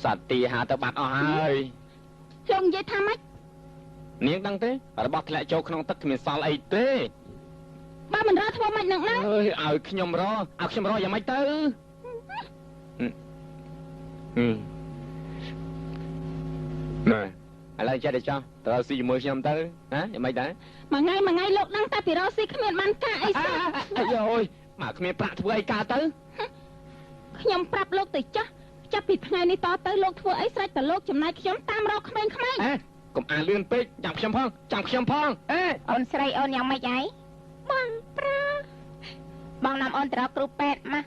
សត្វទីហាទៅបាត់អស់ហើយ លោកនិយាយថាម៉េច នាងដឹងទេរបស់ធ្លាក់ចូលក្នុងទឹកគ្មានសល់អីទេ បើមិនរកធ្វើម៉េចនឹងណា អើយឲ្យខ្ញុំរយ៉ាងម៉េចទៅណែឥឡូវចេះតែចោះត្រូវស៊ីជាមួយខ្ញុំទៅណាយ៉ាងម៉េចដែរ មួយថ្ងៃលោកដឹងតែពីរកស៊ីគ្មានបានការអីសោះ អាយអូយមកគ្មានប្រាក់ធ្វើអីការទៅ ខ្ញុំប្រាប់លោកទៅចាស់ចាប់ពីថ្ងៃនេះតទៅលោកធ្វើអីស្រេចតែលោកចំណាយខ្ញុំតាមរកក្មេងៗ កុំអានលឿនពេកចាំខ្ញុំផងអូនស្រីអូនយ៉ាងម៉េចហើយបងប្រើបងនាំអូនទៅរកគ្រូពេទ្យមក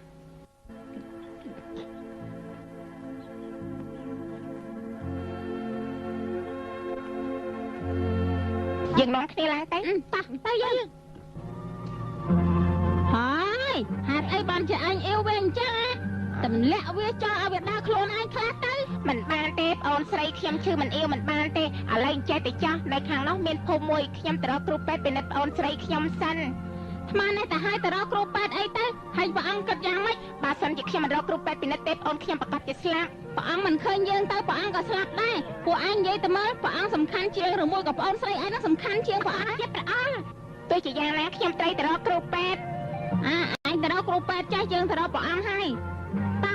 យើងនាំគ្នាឡើងទៅទៅយើងហើយហេតុអីបានជាអញអៀវវាអញ្ចឹងទម្លាក់វាចោលឲ្យវាដើរខ្លួនឯងខ្លះទៅមិនបានទេបងអូនស្រីខ្ញុំឈឺមិនអៀវមិនបានទេឥឡូវចេះតែចាស់នៅខាងនោះមានភូមិមួយខ្ញុំទៅរកគ្រូពេទ្យពិនិត្យបងអូនស្រីខ្ញុំសិនស្មាននេះទៅឲ្យទៅរកគ្រូពេទ្យអីទៅហើយព្រះអង្គគិតយ៉ាងម៉េចបើសិនជាខ្ញុំមិនរកគ្រូពេទ្យពិនិត្យទេបងអូនខ្ញុំប្រកាសជាស្លាប់ព្រះអង្គមិនឃើញយើងទៅព្រះអង្គក៏ស្លាប់ដែរពួកឯងនិយាយទៅមើលព្រះអង្គសំខាន់ជាងឬមួយក៏បងអូនស្រីឯងនឹងសំខាន់ជាងព្រះអង្គព្រះអង្គទោះជាយ៉ាងណាខ្ញុំត្រូវទៅរកគ្រូពេទ្យឯងទៅរកគ្រូពេទ្យចាស់យើងទៅរកព្រះអង្គហើយតា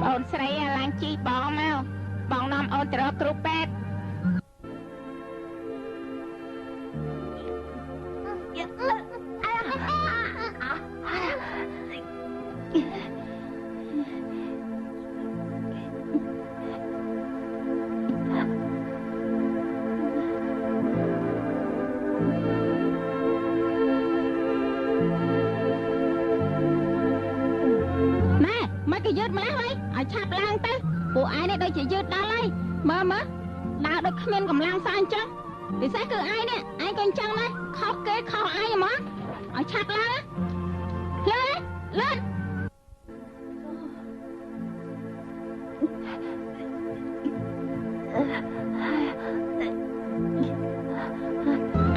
អូនស្រីឡើងជីបងមកបងនាំអូនទៅរកគ្រូពេទ្យមកយឺតម្ល៉េះហើយឲ្យឆាប់ឡើងទៅពួកឯងនេះដូចជាយឺតដល់ហើយមើលដើរដូចគ្មានកម្លាំងសើអញ្ចឹងពិសេសគឺឯងនេះឯងក៏អញ្ចឹងដែរខុសគេខុសឯងហ្មងឲ្យឆាប់ឡើងលឿន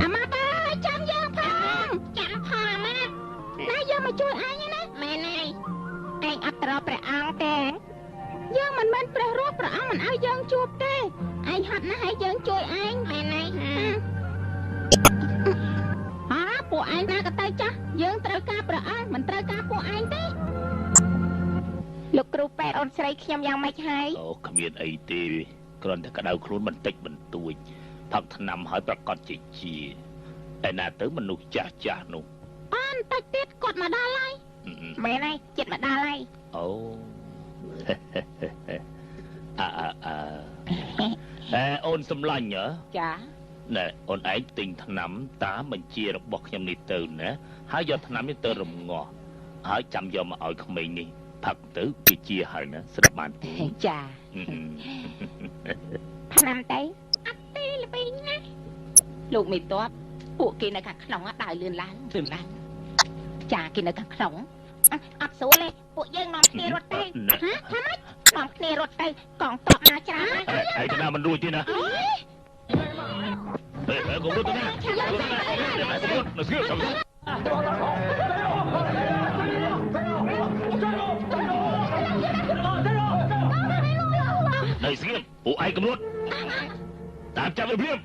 អាម៉ាត់អើយចាំយើងផងចាំផងអាម៉ាត់ណាយើងមកជួយឯងណាមែនហើយឯងអត់ត្រូវព្រះអង្គទេយើងមិនមែនព្រះរស់ព្រះអង្គមិនឲ្យយើងជួបទេឯងហត់ណាស់ឲ្យយើងជួយឯងមែនហើយពួកឯងណាក៏ទៅចាស់យើងត្រូវការព្រះអង្គមិនត្រូវការពួកឯងទេលោកគ្រូពេទ្យអូនស្រីខ្ញុំយ៉ាងម៉េចហើយអូគ្មានអីទេគ្រាន់តែក្តៅខ្លួនបន្តិចបន្តួចផឹកថ្នាំហើយប្រកាសជាឯណាទៅមនុស្សចាស់នោះអូនតិចទៀតគាត់មកដល់ហើយមែនហើយចិត្តមកដល់ហើយអូអូនសំឡាញ់ហ៎ចាណែអូនឯងទិញថ្នាំតាមបញ្ជារបស់ខ្ញុំនេះទៅណាហើយយកថ្នាំនេះទៅរំងាស់ហើយចាំយកមកឲ្យក្មេងនេះផឹកទៅវាជាហើយណាស្រាប់បានទេចាថ្នាំទៅអត់ទេល្បីណាលោកមេតបពួកគេនៅខាងក្នុងដើរលឿនឡើងចាគេនៅខាងក្នុងអត់ស្រួលទេពួកយើងនាំគ្នារត់ទៅហ៎ថាម៉េចនាំគ្នារត់ទៅកងតបណាច្រើនណាស់ឯងទៅណាមិនរួចទេណាកុំរត់ទៅណានៅស្គៀបនៅស្គៀបពួកឯងកំរត់តាមចាប់វាព្រាម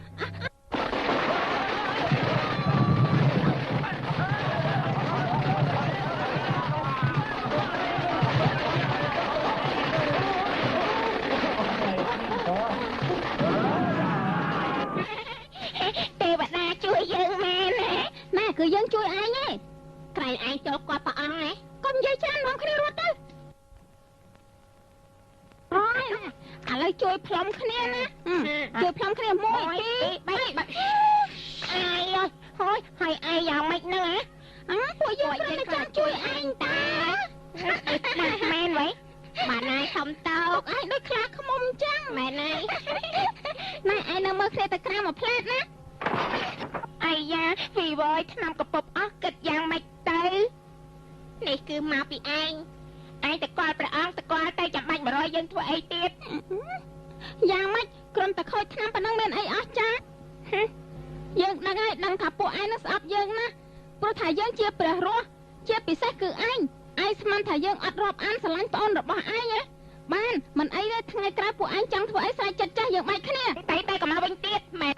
គឺយើងជួយឯងទេក្រែងឯងចូលគាត់ព្រះអង្គហ៎កុំនិយាយច្រើននាំគ្នារត់ទៅអូយឥឡូវជួយផ្លុំគ្នាណាជួយផ្លុំគ្នា1 2 3អាយហើយឯងយ៉ាងម៉េចហ្នឹងពួកយើងគ្រាន់តែចង់ជួយឯងតាមែនវ៉ៃបានឯងខំតោកឯងដូចខ្លាឃ្មុំចឹងមែនហើយណែឯងនៅមើលគ្នាទៅក្រៅមួយផ្លែតណាអាយ៉ាវីវយថ្នាំកពុបអស់គិតយ៉ាងម៉េចទៅនេះគឺមកពីឯងទៅគាល់ព្រះអង្គទៅគាល់ទៅចាំបាច់100យើងធ្វើអីទៀតយ៉ាងម៉េចគ្រាន់តែខូចថ្នាំប៉ុណ្ណឹងមានអីអស់ចាយើងដឹងហើយដឹងថាពួកឯងនឹងស្អប់យើងណាព្រោះថាយើងជាព្រះរស់ជាពិសេសគឺឯងស្មានថាយើងអត់រាប់អានស្រឡាញ់ប្អូនរបស់ឯង បានមិនអីទេថ្ងៃក្រោយពួកឯងចង់ធ្វើអីស្រេចចិត្តចាស់យើងបែកគ្នាតែក៏មកវិញទៀតម៉ែ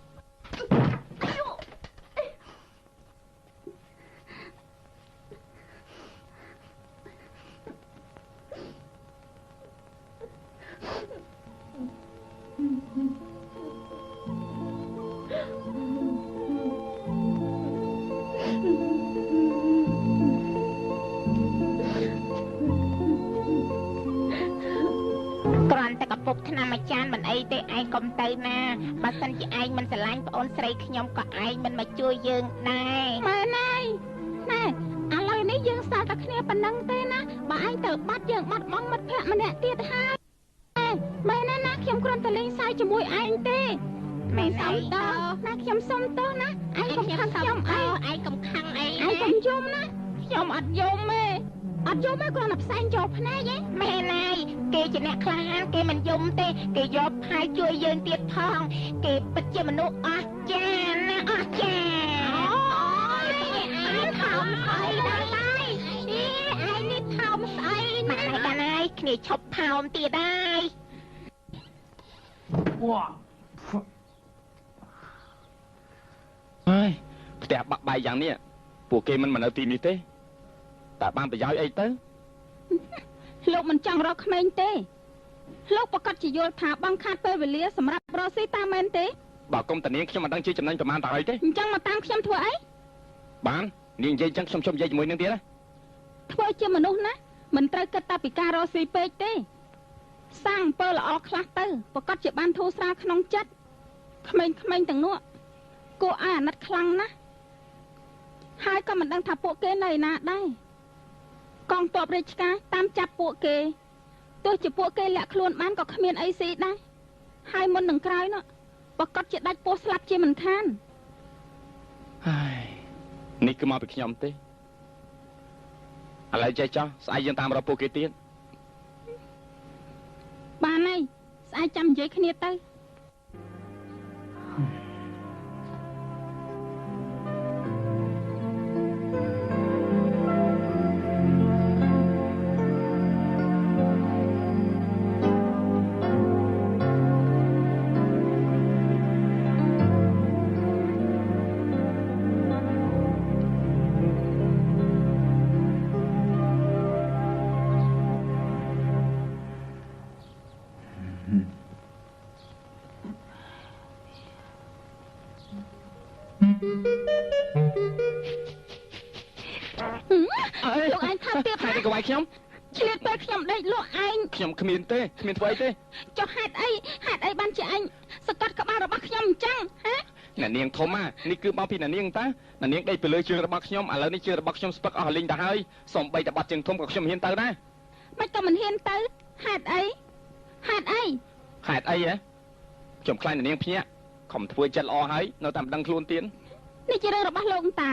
ពុកថ្នាំអាចារ្យមិនអីទេឯងកុំទៅណាបើសិនជាឯងមិនស្រឡាញ់ប្អូនស្រីខ្ញុំក៏ឯងមិនមកជួយយើងដែរម៉ែណៃណែឥឡូវនេះយើងសល់តែគ្នាប៉ុណ្ណឹងទេណាបើឯងទៅបាត់យើងបាត់បង់មិត្តភក្តិម្នាក់ទៀតហើយម៉ែណាខ្ញុំគ្រាន់តែលេងសើចជាមួយឯងទេម៉ែសុំតើណាខ្ញុំសុំតើណាឯងកុំខឹងខ្ញុំអីឯងកុំខឹងអីឯងកុំយំណាខ្ញុំអត់យំទេអត់យំទេគ្រាន់តែផ្សែងចូលភ្នែកឯងម៉ែណៃគេជាអ្នកក្លាហានគេមិនយំទេគេយកផាយជួយយើងទៀតផងគេពិតជាមនុស្សអស្ចារ្យណាអស្ចារ្យអូយឯងថោមស្អីដល់ហើយឯងនេះថោមស្អីម៉ែណៃគ្នាឈប់ថោមទៀតហើយហើយផ្ទះបាក់បាយយ៉ាងនេះពួកគេមិននៅទីនេះទេតែបានប្រយោជន៍អីទៅលោកមិនចង់រកក្មេងទេលោកប្រកាសជាយល់ថាបងខាត់ពេលវេលាសម្រាប់រកស៊ីតាមមែនទេបើគុំតានាងខ្ញុំមិនដឹងជាចំណេញប្រមាណតើអីទេអញ្ចឹងមកតាមខ្ញុំធ្វើអីបាននាងនិយាយអញ្ចឹងខ្ញុំនិយាយជាមួយនឹងទៀតណាធ្វើជាមនុស្សណាមិនត្រូវគិតតែពីការរកស៊ីពេកទេសាងអំពើល្អខ្លះទៅប្រកាសជាបានធូរស្រាលក្នុងចិត្តក្មេងៗទាំងនោះគួរឲ្យអាណិតខ្លាំងណាស់ហើយក៏មិនដឹងថាពួកគេនៅឯណាដែរកងទ័ពរាជការតាមចាប់ពួកគេទោះជាពួកគេលាក់ខ្លួនបានក៏គ្មានអីស៊ីដែរហើយមុននឹងក្រោយនោះប្រកាសជាដាច់ពោះស្លាប់ជាមិនខានហើយនេះគឺមកពីខ្ញុំទេឥឡូវចេះចោះស្អែកយើងតាមរកពួកគេទៀតបានហើយស្អែកចាំនិយាយគ្នាទៅលោកឯងថាទៀតហេតុអីក៏វាយខ្ញុំឆ្លៀតពេលខ្ញុំដេកលោកឯងខ្ញុំគ្មានទេគ្មានធ្វើអីទេចុះហេតុអីបានជាឯងសកាត់ក្បាលរបស់ខ្ញុំអញ្ចឹងហ៎អ្នកនាងធំនេះគឺមកពីអ្នកនាងតាអ្នកនាងដេកទៅលើជើងរបស់ខ្ញុំឥឡូវនេះជើងរបស់ខ្ញុំស្ពឹកអស់លីងទៅហើយសូម្បីតែបាត់ជើងធំក៏ខ្ញុំហ៊ានទៅដែរមិនក៏មិនហ៊ានទៅហេតុអីហេតុអីខ្ញុំខ្លាចអ្នកនាងភ្ញាក់ខំធ្វើចិត្តល្អហើយនៅតែមិនដឹងខ្លួនទៀតនេះជារឿងរបស់លោកតា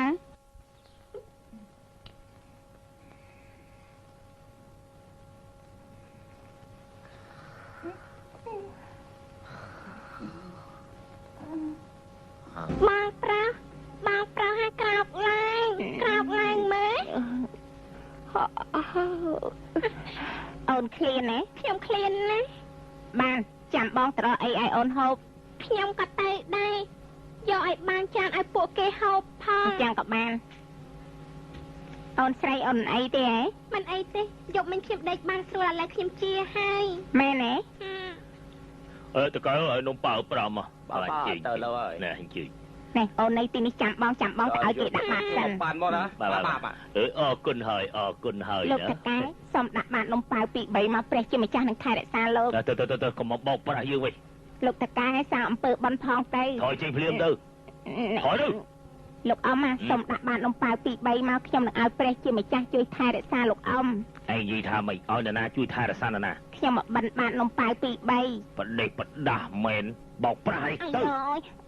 បងប្រាស់ឲ្យក្រាបឡើងមើលអូនឃ្លានណាខ្ញុំឃ្លានណាបានចាំបងត្រអីឲ្យអូនហូបខ្ញុំក៏ទៅដែរយកឲ្យបានចានឲ្យពួកគេហូបផងអញ្ចឹងក៏បានអូនស្រីអូនអីទេហ៎មិនអីទេយកមិញខ្ញុំដេកបានស្រួលឥឡូវខ្ញុំជាហើយមែនទេតើកើឲ្យនំប៉ៅ5មកបាទទៅលើហើយណែអញ្ជើញនេះអូននៅទីនេះចាំបងទៅឲ្យគេដាក់បាតសិនបានមកណាបាទអរគុណហើយលោកតកែសូមដាក់បាតនំប៉ៅ2 3មកព្រះជាម្ចាស់នឹងថែរក្សាលោកទៅកុំមកបោកប្រាស់យើងវិញលោកតកែសាអំពើបន់ផងទៅថយចេញភ្លាមទៅថយទៅលោកអ៊ំសូមដាក់បាតនំប៉ៅ2 3មកខ្ញុំនឹងឲ្យព្រះជាម្ចាស់ជួយថែរក្សាលោកអ៊ំឯងនិយាយថាម៉េចឲ្យនរណាជួយថែរក្សានរណាខ្ញុំមកបិណ្ឌបាតនំប៉ៅ2 3បដេកបដាស់មែនបោកប្រាស់ឲ្យ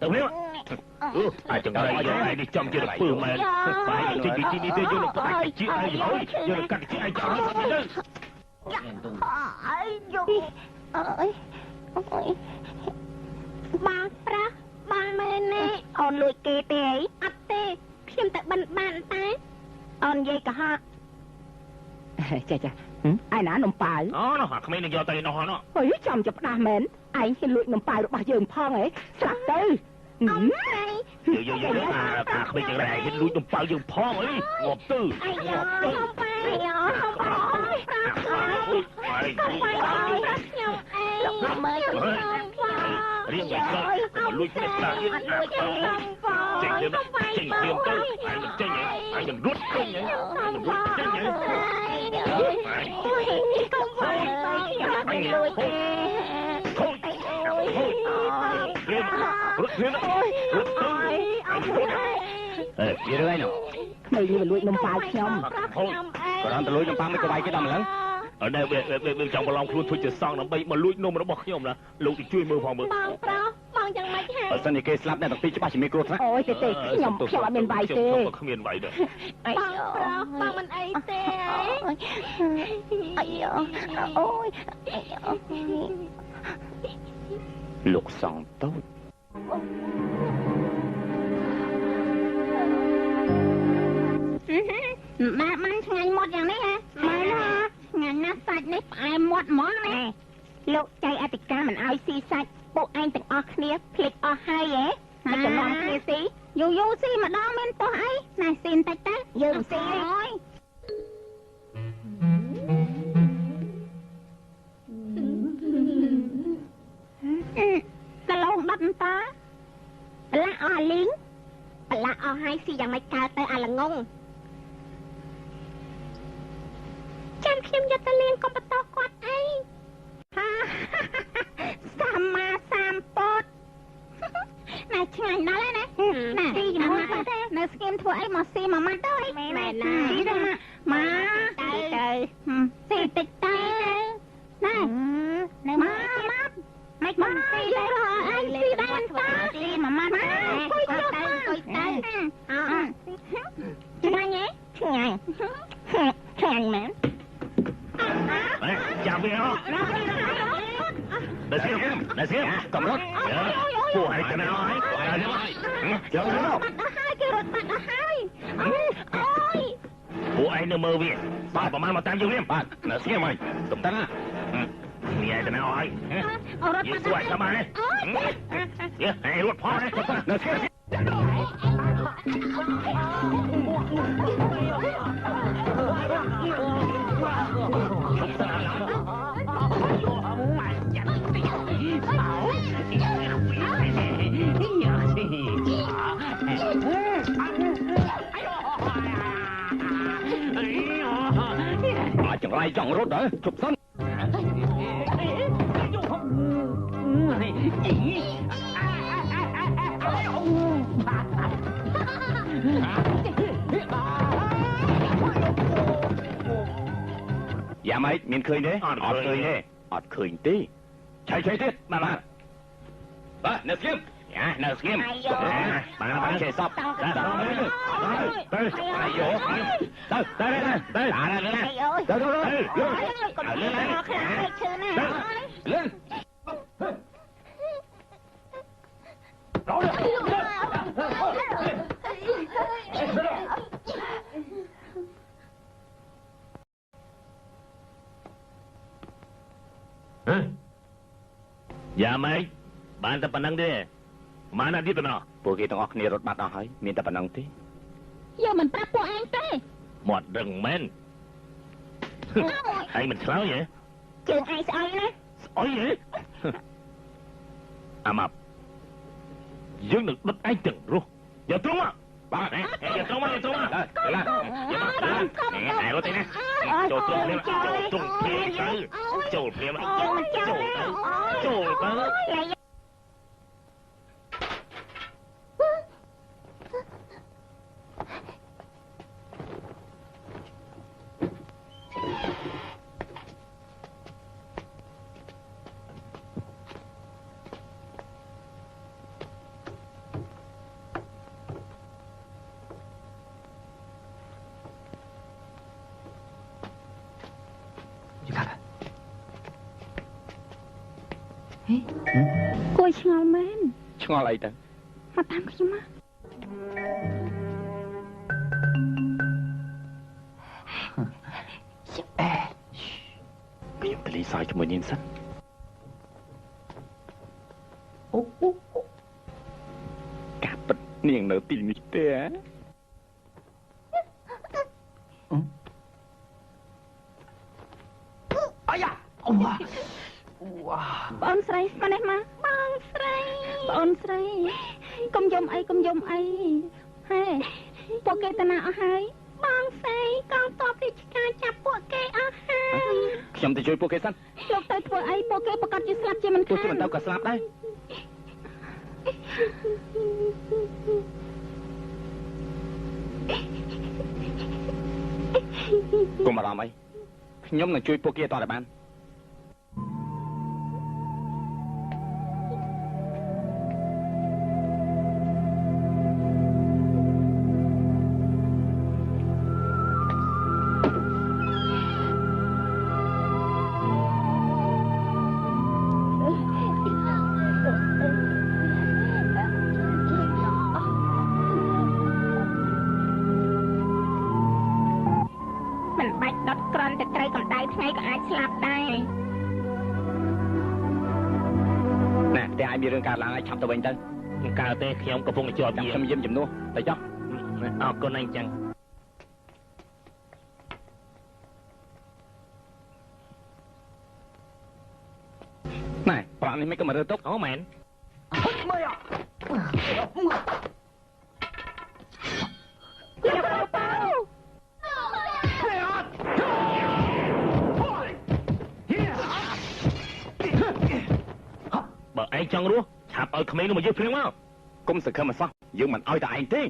ទៅវិញអាចចង្រៃយកឯនេះចំជារពើមែនបាយជិះពីទីនេះទៅយកនឹងផ្ដាច់ជាឯងហើយយកនឹងកាត់ជាឯងចោលទៅអើយយកអើយបងប្រាស់បងមែនទេអូនលួចគេទេអីអត់ទេខ្ញុំទៅបិណ្ឌបាតតែអូននិយាយកុហកចា ឯណានំប៉ាវ អូនោះអាក្មេងនឹងយកទៅនោះនោះ អើយចាំចាប់ផ្ដាស់មែនឯងហ៊ានលួចនំប៉ាវរបស់យើងផងហ៎ស្រាប់ទៅ អ៊ំស្រី យកអាក្មេងទាំងរ៉ែហ៊ានលួចនំប៉ាវយើងផងអីងាប់ទៅ អាយ៉ងបាយអូបងអើយខ្ញុំអីលោកមើលខ្ញុំបង រៀងយ៉ាងទៅលួចផ្ទះតាយើង លួចខ្ញុំបង ចេញទៅចេញព្រាមទៅហើយមិនចេញហើយមិនរត់ចេញហើយមិនរត់ចេញហើយ អូយកុំបងខ្ញុំមិនលួចទេ ហូចហូចព្រាមរត់ព្រាមរត់ទៅហើយរត់យីរឿយនោះ ក្មេងនេះលួចនំប៉ាវខ្ញុំ ហូច ក៏រំតលួយនំប៉័ងមិនក្បាយគេដល់ម្លឹង អត់ដែរវាចង់ប្រឡងខ្លួនធ្វើជាសងដើម្បីមកលួចនំរបស់ខ្ញុំណាលោកទៅជួយមើលផងមើល បងប្រុសបងយ៉ាងម៉េចហ៎ បើសិនជាគេស្លាប់អ្នកទាំងពីរច្បាស់ជាមានគ្រោះថ្នាក់ អូយទេខ្ញុំអត់មានវាយទេ ខ្ញុំក៏គ្មានវាយដែរ បងប្រុសបងមិនអីទេ អាយ៉អូយ លោកសងតូច ម៉ែបានឆ្ងាញ់មាត់យ៉ាងនេះហ៎ម៉ែណាឆ្ងាញ់ណាស់សាច់នេះផ្អែមមាត់ហ្មងណា លោកចៃអធិការមិនអោយស៊ីសាច់ពួកឯងទាំងអស់គ្នាភ្លេចអស់ហើយហ៎ហើយចំណងគ្នាស៊ី យូរស៊ីម្ដងមានទោះអីណែស៊ីបន្តិចទៅយើងស៊ីហើយ កឡងដុតតា ប្រឡាក់អស់អាលីងប្រឡាក់អស់ហើយស៊ីយ៉ាងម៉េចកើតទៅអាល្ងងចាំខ្ញុំយកទៅលាងកុំបតោគាត់អី ហាសម្មាសម្ពុទ្ធ ណែឆ្ងាញ់ដល់ហើយណាស៊ីជាមួយគាត់នៅស្គៀមធ្វើអីមកស៊ីមួយម៉ាត់ទៅមែនណាស៊ីទៅមកទៅស៊ីតិចទៅណែនៅមកម៉ាត់មិនមកស៊ីទៅអីស៊ីបានតើស៊ីមួយម៉ាត់អង្គុយទៅអង្គុយទៅអឆ្ងាញ់ហ៎ឆ្ងាញ់ឆ្ងាញ់មែន ចាំវាអស់ដល់សៀមកំរត់ពួកឯងទៅណាហើយចាំទៅ បាត់ទៅហើយគេរត់បាត់ទៅហើយអូយ ពួកឯងនៅមើលវាបាទប្រហែលមកតាមយើងវិញបាទនៅសៀមហើយកុំតាំងណាមានឯងទៅណាហើយ រត់ យើ បា ង ត់ ស្វាយតាមនេះឯងរត់ផងណានៅសៀម អាចចង្រៃចង់រត់ដែរជប់សិន យ៉ាម៉េចមានឃើញទេអត់ឃើញទេអត់ឃើញទេឆៃទៀតបាទនៅស្គៀមយ៉ានៅស្គៀមបាទចេះសពទៅទៅយកទៅទៅទៅទៅទៅទៅ lên dạ mấy bạn ta bản năng đi mà nó đi tao nào ពួកគេទាំងអស់គ្នារត់បាត់អស់ហើយមានតែប៉ុណ្្នឹងទេ យកមិនប្រាប់ពួកឯងទេ một rừng men anh mình khéo vậy ជើងឯងស្អុយណា ôi vậy à mà dương được đất anh từng luôn giờ trúng á ba này giờ trúng á đây là giờ mà nè ai có tay nè chỗ trúng thêm chỗ trúng thêm tới chỗ thêm chỗ tới Côឆ្ងល់មែន ឆ្ងល់អីទៅ មកតាមខ្ញុំមក លីសយជាមួយនាងសិនការពិតនាងនៅទីនេះទេអាយ៉ាអូវ៉ាបងស្រីមកនេះមកបងស្រីបងស្រីកុំយំអីហេពួកគេតាណាអស់ហើយបងស្រីកងតបរាជការចាប់ពួកគេអស់ហើយខ្ញុំទៅជួយពួកគេសិនលោកទៅធ្វើអីពួកគេប្រកាសជាស្លាប់ជាមិនខានពួកគេមិនទៅក៏ស្លាប់ដែរកុំបារម្ភអីខ្ញុំនឹងជួយពួកគេតតែបានមានរឿងកើតឡើងហើយឆាប់ទៅវិញទៅកើតទេខ្ញុំកំពុងជាប់យាមខ្ញុំយាមជំនួសទៅចុះអរគុណអញ្ចឹងណែប្រាក់នេះមិនក៏មករើទុកអូមែនមើលបើឯងចង់រស់ឆាប់ឲ្យក្មេងនោះមកយកភ្លៀងមកកុំសង្ឃឹមអសោះយើងមិនឲ្យតែឯងទេ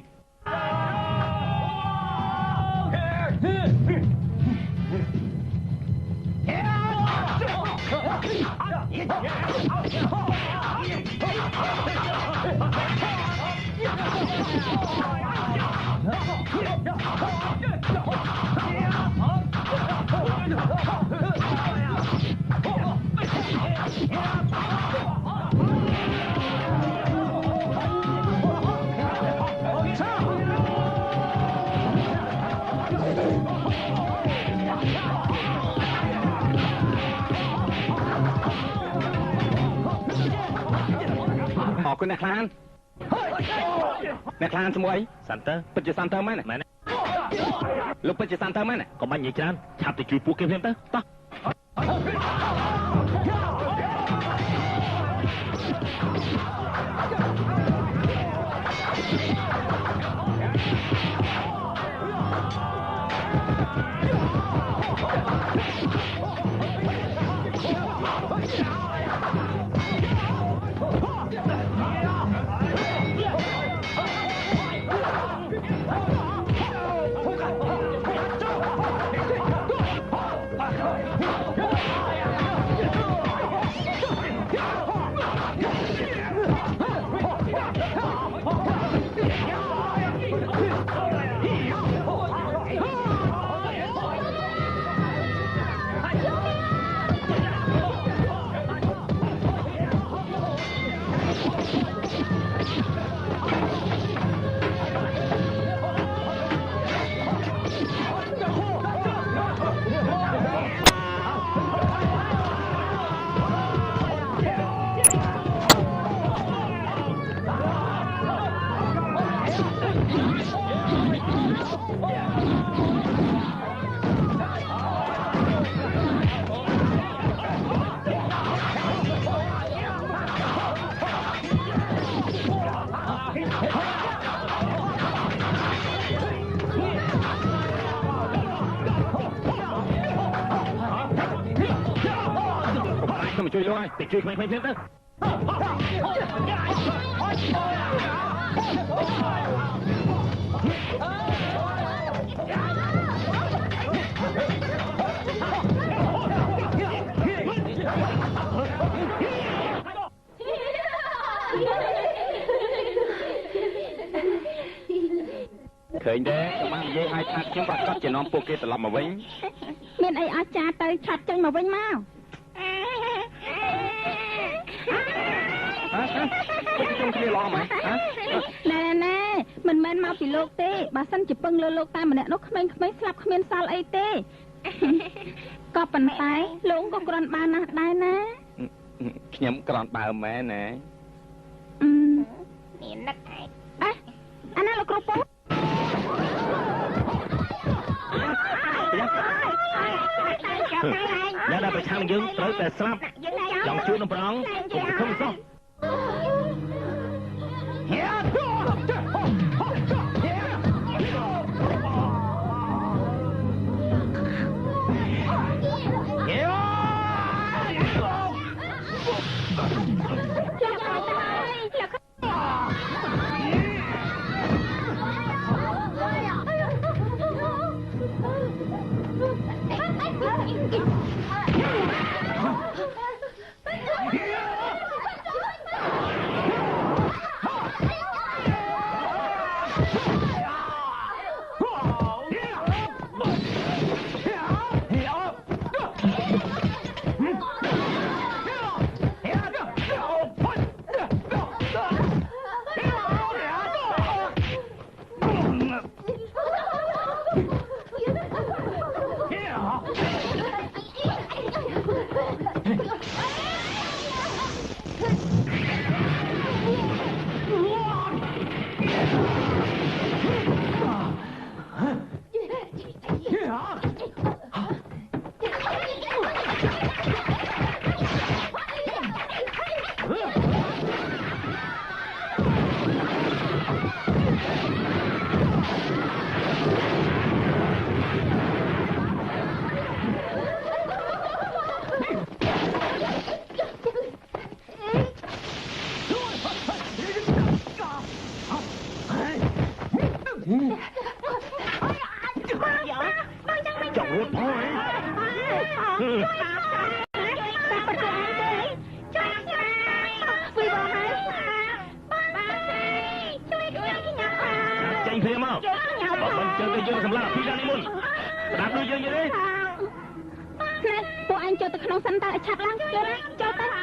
អរគុណអ្នកខ្លានជាមួយអីសាន់ទ័រពិតជាសាន់ទ័រមែនមែនលោកពិតជាសាន់ទ័រមែនកុំបាញ់និយាយច្រើនឆាប់ទៅជួយពួកគេភ្លាមទៅតោះជួយលោកហើយទៅជួយក្មេងៗភ្លាមទៅឃើញទេខ្ញុំបាននិយាយឲ្យថាខ្ញុំប្រកាសជានាំពួកគេត្រឡប់មកវិញមានអីអស្ចារ្យទៅឆាប់ចេញមកវិញមកពួកខ្ញុំគ្នាល្អไหมណែមិនមែនមកពីលោកទេបើសិនជាពឹងលើលោកតែម្នាក់នោះក្មេងៗស្លាប់គ្មានសល់អីទេ ក៏ប៉ុន្តែលោកក៏គ្រាន់បើណាស់ដែរណា ខ្ញុំក្រន់បើមែនណា មាននឹកឯង អាណាលោកគ្រូពូ អ្នកដែលប្រឆាំងយើងត្រូវតែស្លាប់ចង់ជួយនឹងប្រងកុំខំសោះ ចង់រត់ផង ចេញព្រាមមកបើមិនចឹងទៅយើងសម្លាប់ពីខាងនេះមុនស្ដាប់ដូចយើងយល់ទេ ណែពួកអញចូលទៅក្នុងសិនតើឲ្យឆាប់ឡើងចូលចូលទៅ ច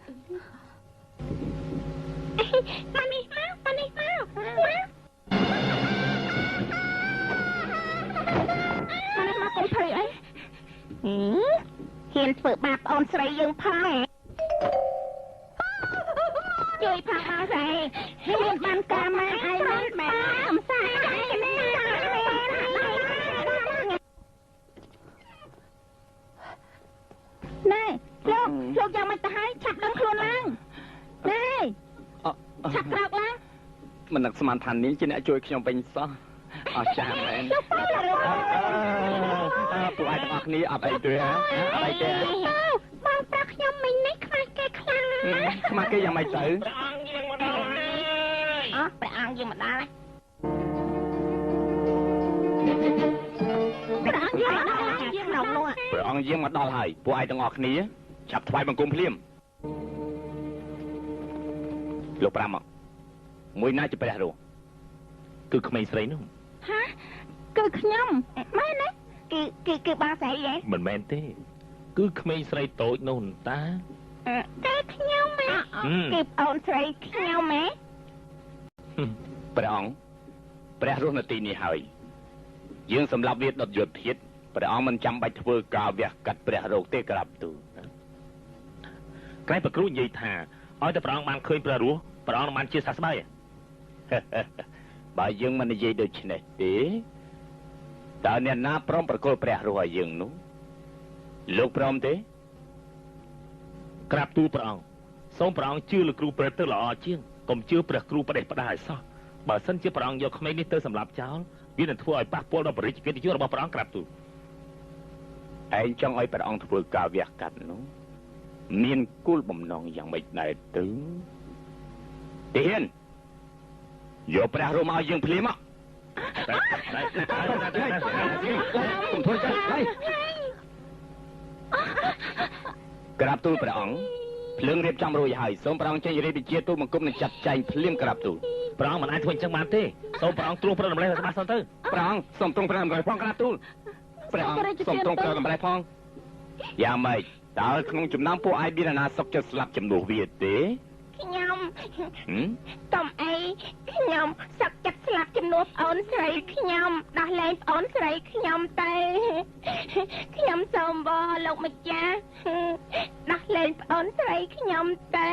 មកនេះមកនេះមកកុំភ័យអីហ៊ានធ្វើបាបប្អូនស្រីយើងផងជួយផងមកស្រីមានបានការម៉ែឯងមែនអំសាឯងណែលោកយ៉ាងមិនទៅហើយឆាប់ដឹងខ្លួនឡើងណែឆាប់ក្រោកឡើង មិននឹកស្មានថានេះជាអ្នកជួយខ្ញុំវិញសោះអស្ចារ្យមែនពួកឯងទាំងអស់គ្នាអត់អីទេហ៎អត់អីទេបងប្រាប់ខ្ញុំមិញនេះខ្មាស់គេខ្លាំងខ្មាស់គេយ៉ាងម៉េចទៅព្រះអង្គយើងមកដល់ព្រះអង្គយើងមកដល់ហើយពួកឯងទាំងអស់គ្នាចាប់ថ្វាយបង្គំភ្លាមលោកប្រាំមកមួយណាជាព្រះរស់គឺក្មេងស្រីនោះហាគឺខ្ញុំមែនទេគឺបងស្រីហ៎មិនមែនទេគឺក្មេងស្រីតូចនោះតាតែខ្ញុំហ៎គឺប្អូនស្រីខ្ញុំហ៎ព្រះអង្គព្រះរស់នៅទីនេះហើយយើងសម្រាប់វាដុតយុទ្ធធាតុព្រះអង្គមិនចាំបាច់ធ្វើការវះកាត់ព្រះរោគទេក្រាបទូលក្រែងប្រគ្រូនិយាយថាឲ្យតែព្រះអង្គបានឃើញព្រះរស់ព្រះអង្គនឹងបានជាសះស្បើយបើយើងមិននិយាយដូចនេះទេតើអ្នកណាព្រមប្រគល់ព្រះរស់ឲ្យយើងនោះលោកព្រមទេក្រាបទូលព្រះអង្គសូមព្រះអង្គជឿលោកគ្រូព្រះទៅល្អជាងកុំជឿព្រះគ្រូបដិបដាឲ្យសោះបើសិនជាព្រះអង្គយកក្មេងនេះទៅសម្លាប់ចោលវានឹងធ្វើឲ្យប៉ះពាល់ដល់បរិយាកិត្តិយសរបស់ព្រះអង្គក្រាបទូលឯងចង់ឲ្យព្រះអង្គធ្វើការវះកាត់នោះមានគោលបំណងយ៉ាងម៉េចដែរទៅទាហានយកព្រះរស់មកឲ្យយើងភ្លាមមកក្រាបទូលព្រះអង្គភ្លើងរៀបចំរួចហើយសូមព្រះអង្គចេញរាជវិជាទូលបង្គំនឹងចាត់ចែងភ្លាមក្រាបទូលព្រះអង្គមិនអាចធ្វើអញ្ចឹងបានទេសូមព្រះអង្គទ្រង់ព្រះតម្លៃរបស់សិនទៅព្រះអង្គសូមទ្រង់ព្រះតម្លៃផងក្រាបទូលព្រះអង្គសូមទ្រង់ព្រះតម្លៃផងយ៉ាងម៉េចតើក្នុងចំណោមពួកឯងមានអាណាសុខចិត្តស្លាប់ជំនួសវាទេខ្ញុំកុំអីខ្ញុំសឹកចិត្តស្លាប់ជំនួសប្អូនស្រីខ្ញុំដោះលែងប្អូនស្រីខ្ញុំទៅខ្ញុំសូមបរលោកម្ចាស់ដោះលែងប្អូនស្រីខ្ញុំទៅ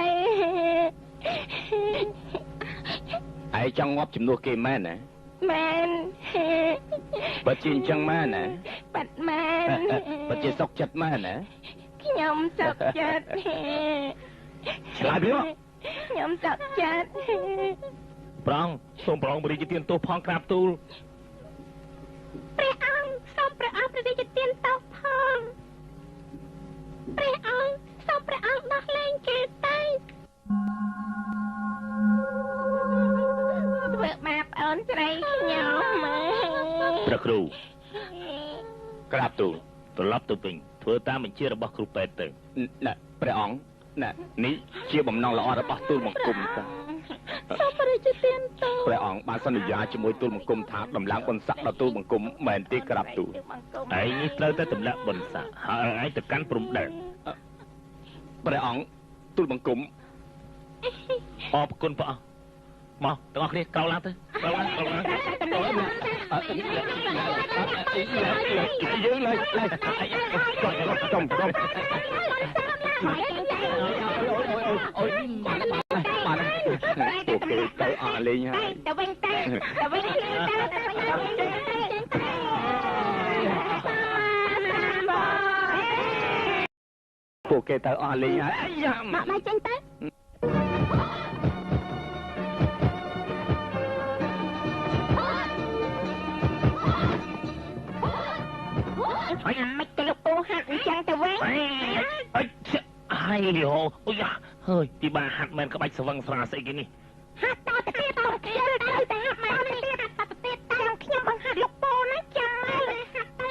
ឯងចង់ងាប់ជំនួសគេមែនណាមែនបើជាអញ្ចឹងមែនណាបាត់មែនបើជាសុខចិត្តមែនណាខ្ញុំសុខចិត្តឆ្លើយវាខ្ញុំសុខចិត្តព្រះអង្គសូមព្រះអង្គបរិយាទានទោសផងក្រាបទូលព្រះអង្គសូមព្រះអង្គបរិយាទានទោសផងព្រះអង្គសូមព្រះអង្គដោះលែងគេទៅធ្វើបាបអូនស្រីខ្ញុំព្រះគ្រូក្រាបទូលត្រឡប់ទៅវិញធ្វើតាមបញ្ជារបស់គ្រូពេទ្យទៅណាព្រះអង្គណានេះជាបំណងល្អរបស់ទូលបង្គំតាសូមព្រះជាទានទោសព្រះអង្គបានសន្យាជាមួយទូលបង្គំថាដំឡើងបុណ្យស័ក្តិដល់ទូលបង្គំមែនទេក្រាបទូលឯងនេះត្រូវតែទម្លាក់បុណ្យស័ក្តិហើយឯងទៅកាន់ព្រំដែនព្រះអង្គទូលបង្គំអរគុណព្រះអង្គមកទាំងអស់គ្នាក្រោកឡើងទៅក្រោកឡើងយើងឡើយចំអូយបានពួកគេទៅអស់លេងហើយទៅវិញទៅវិញពួកគេទៅអស់លេងហើយអាយ៉ាមកដៃចេញទៅហើយមិនទៅលោកពូហាត់អញ្ចឹងទៅវិញហើយលីហូអូយ៉ាហើយទីបាហាត់មែនក្បាច់ស្វឹងស្រាស្អីគេនេះហាត់តទៅទៀតទៅទៅហាត់មែនទៀតហាត់តទៅទៀតតាមខ្ញុំបង្ហាត់លោកពូណាចាំហាត់ទៅ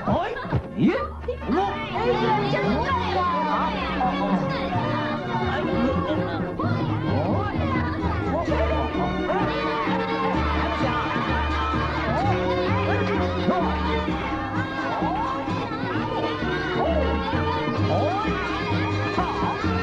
អូយយេលោកអូ好。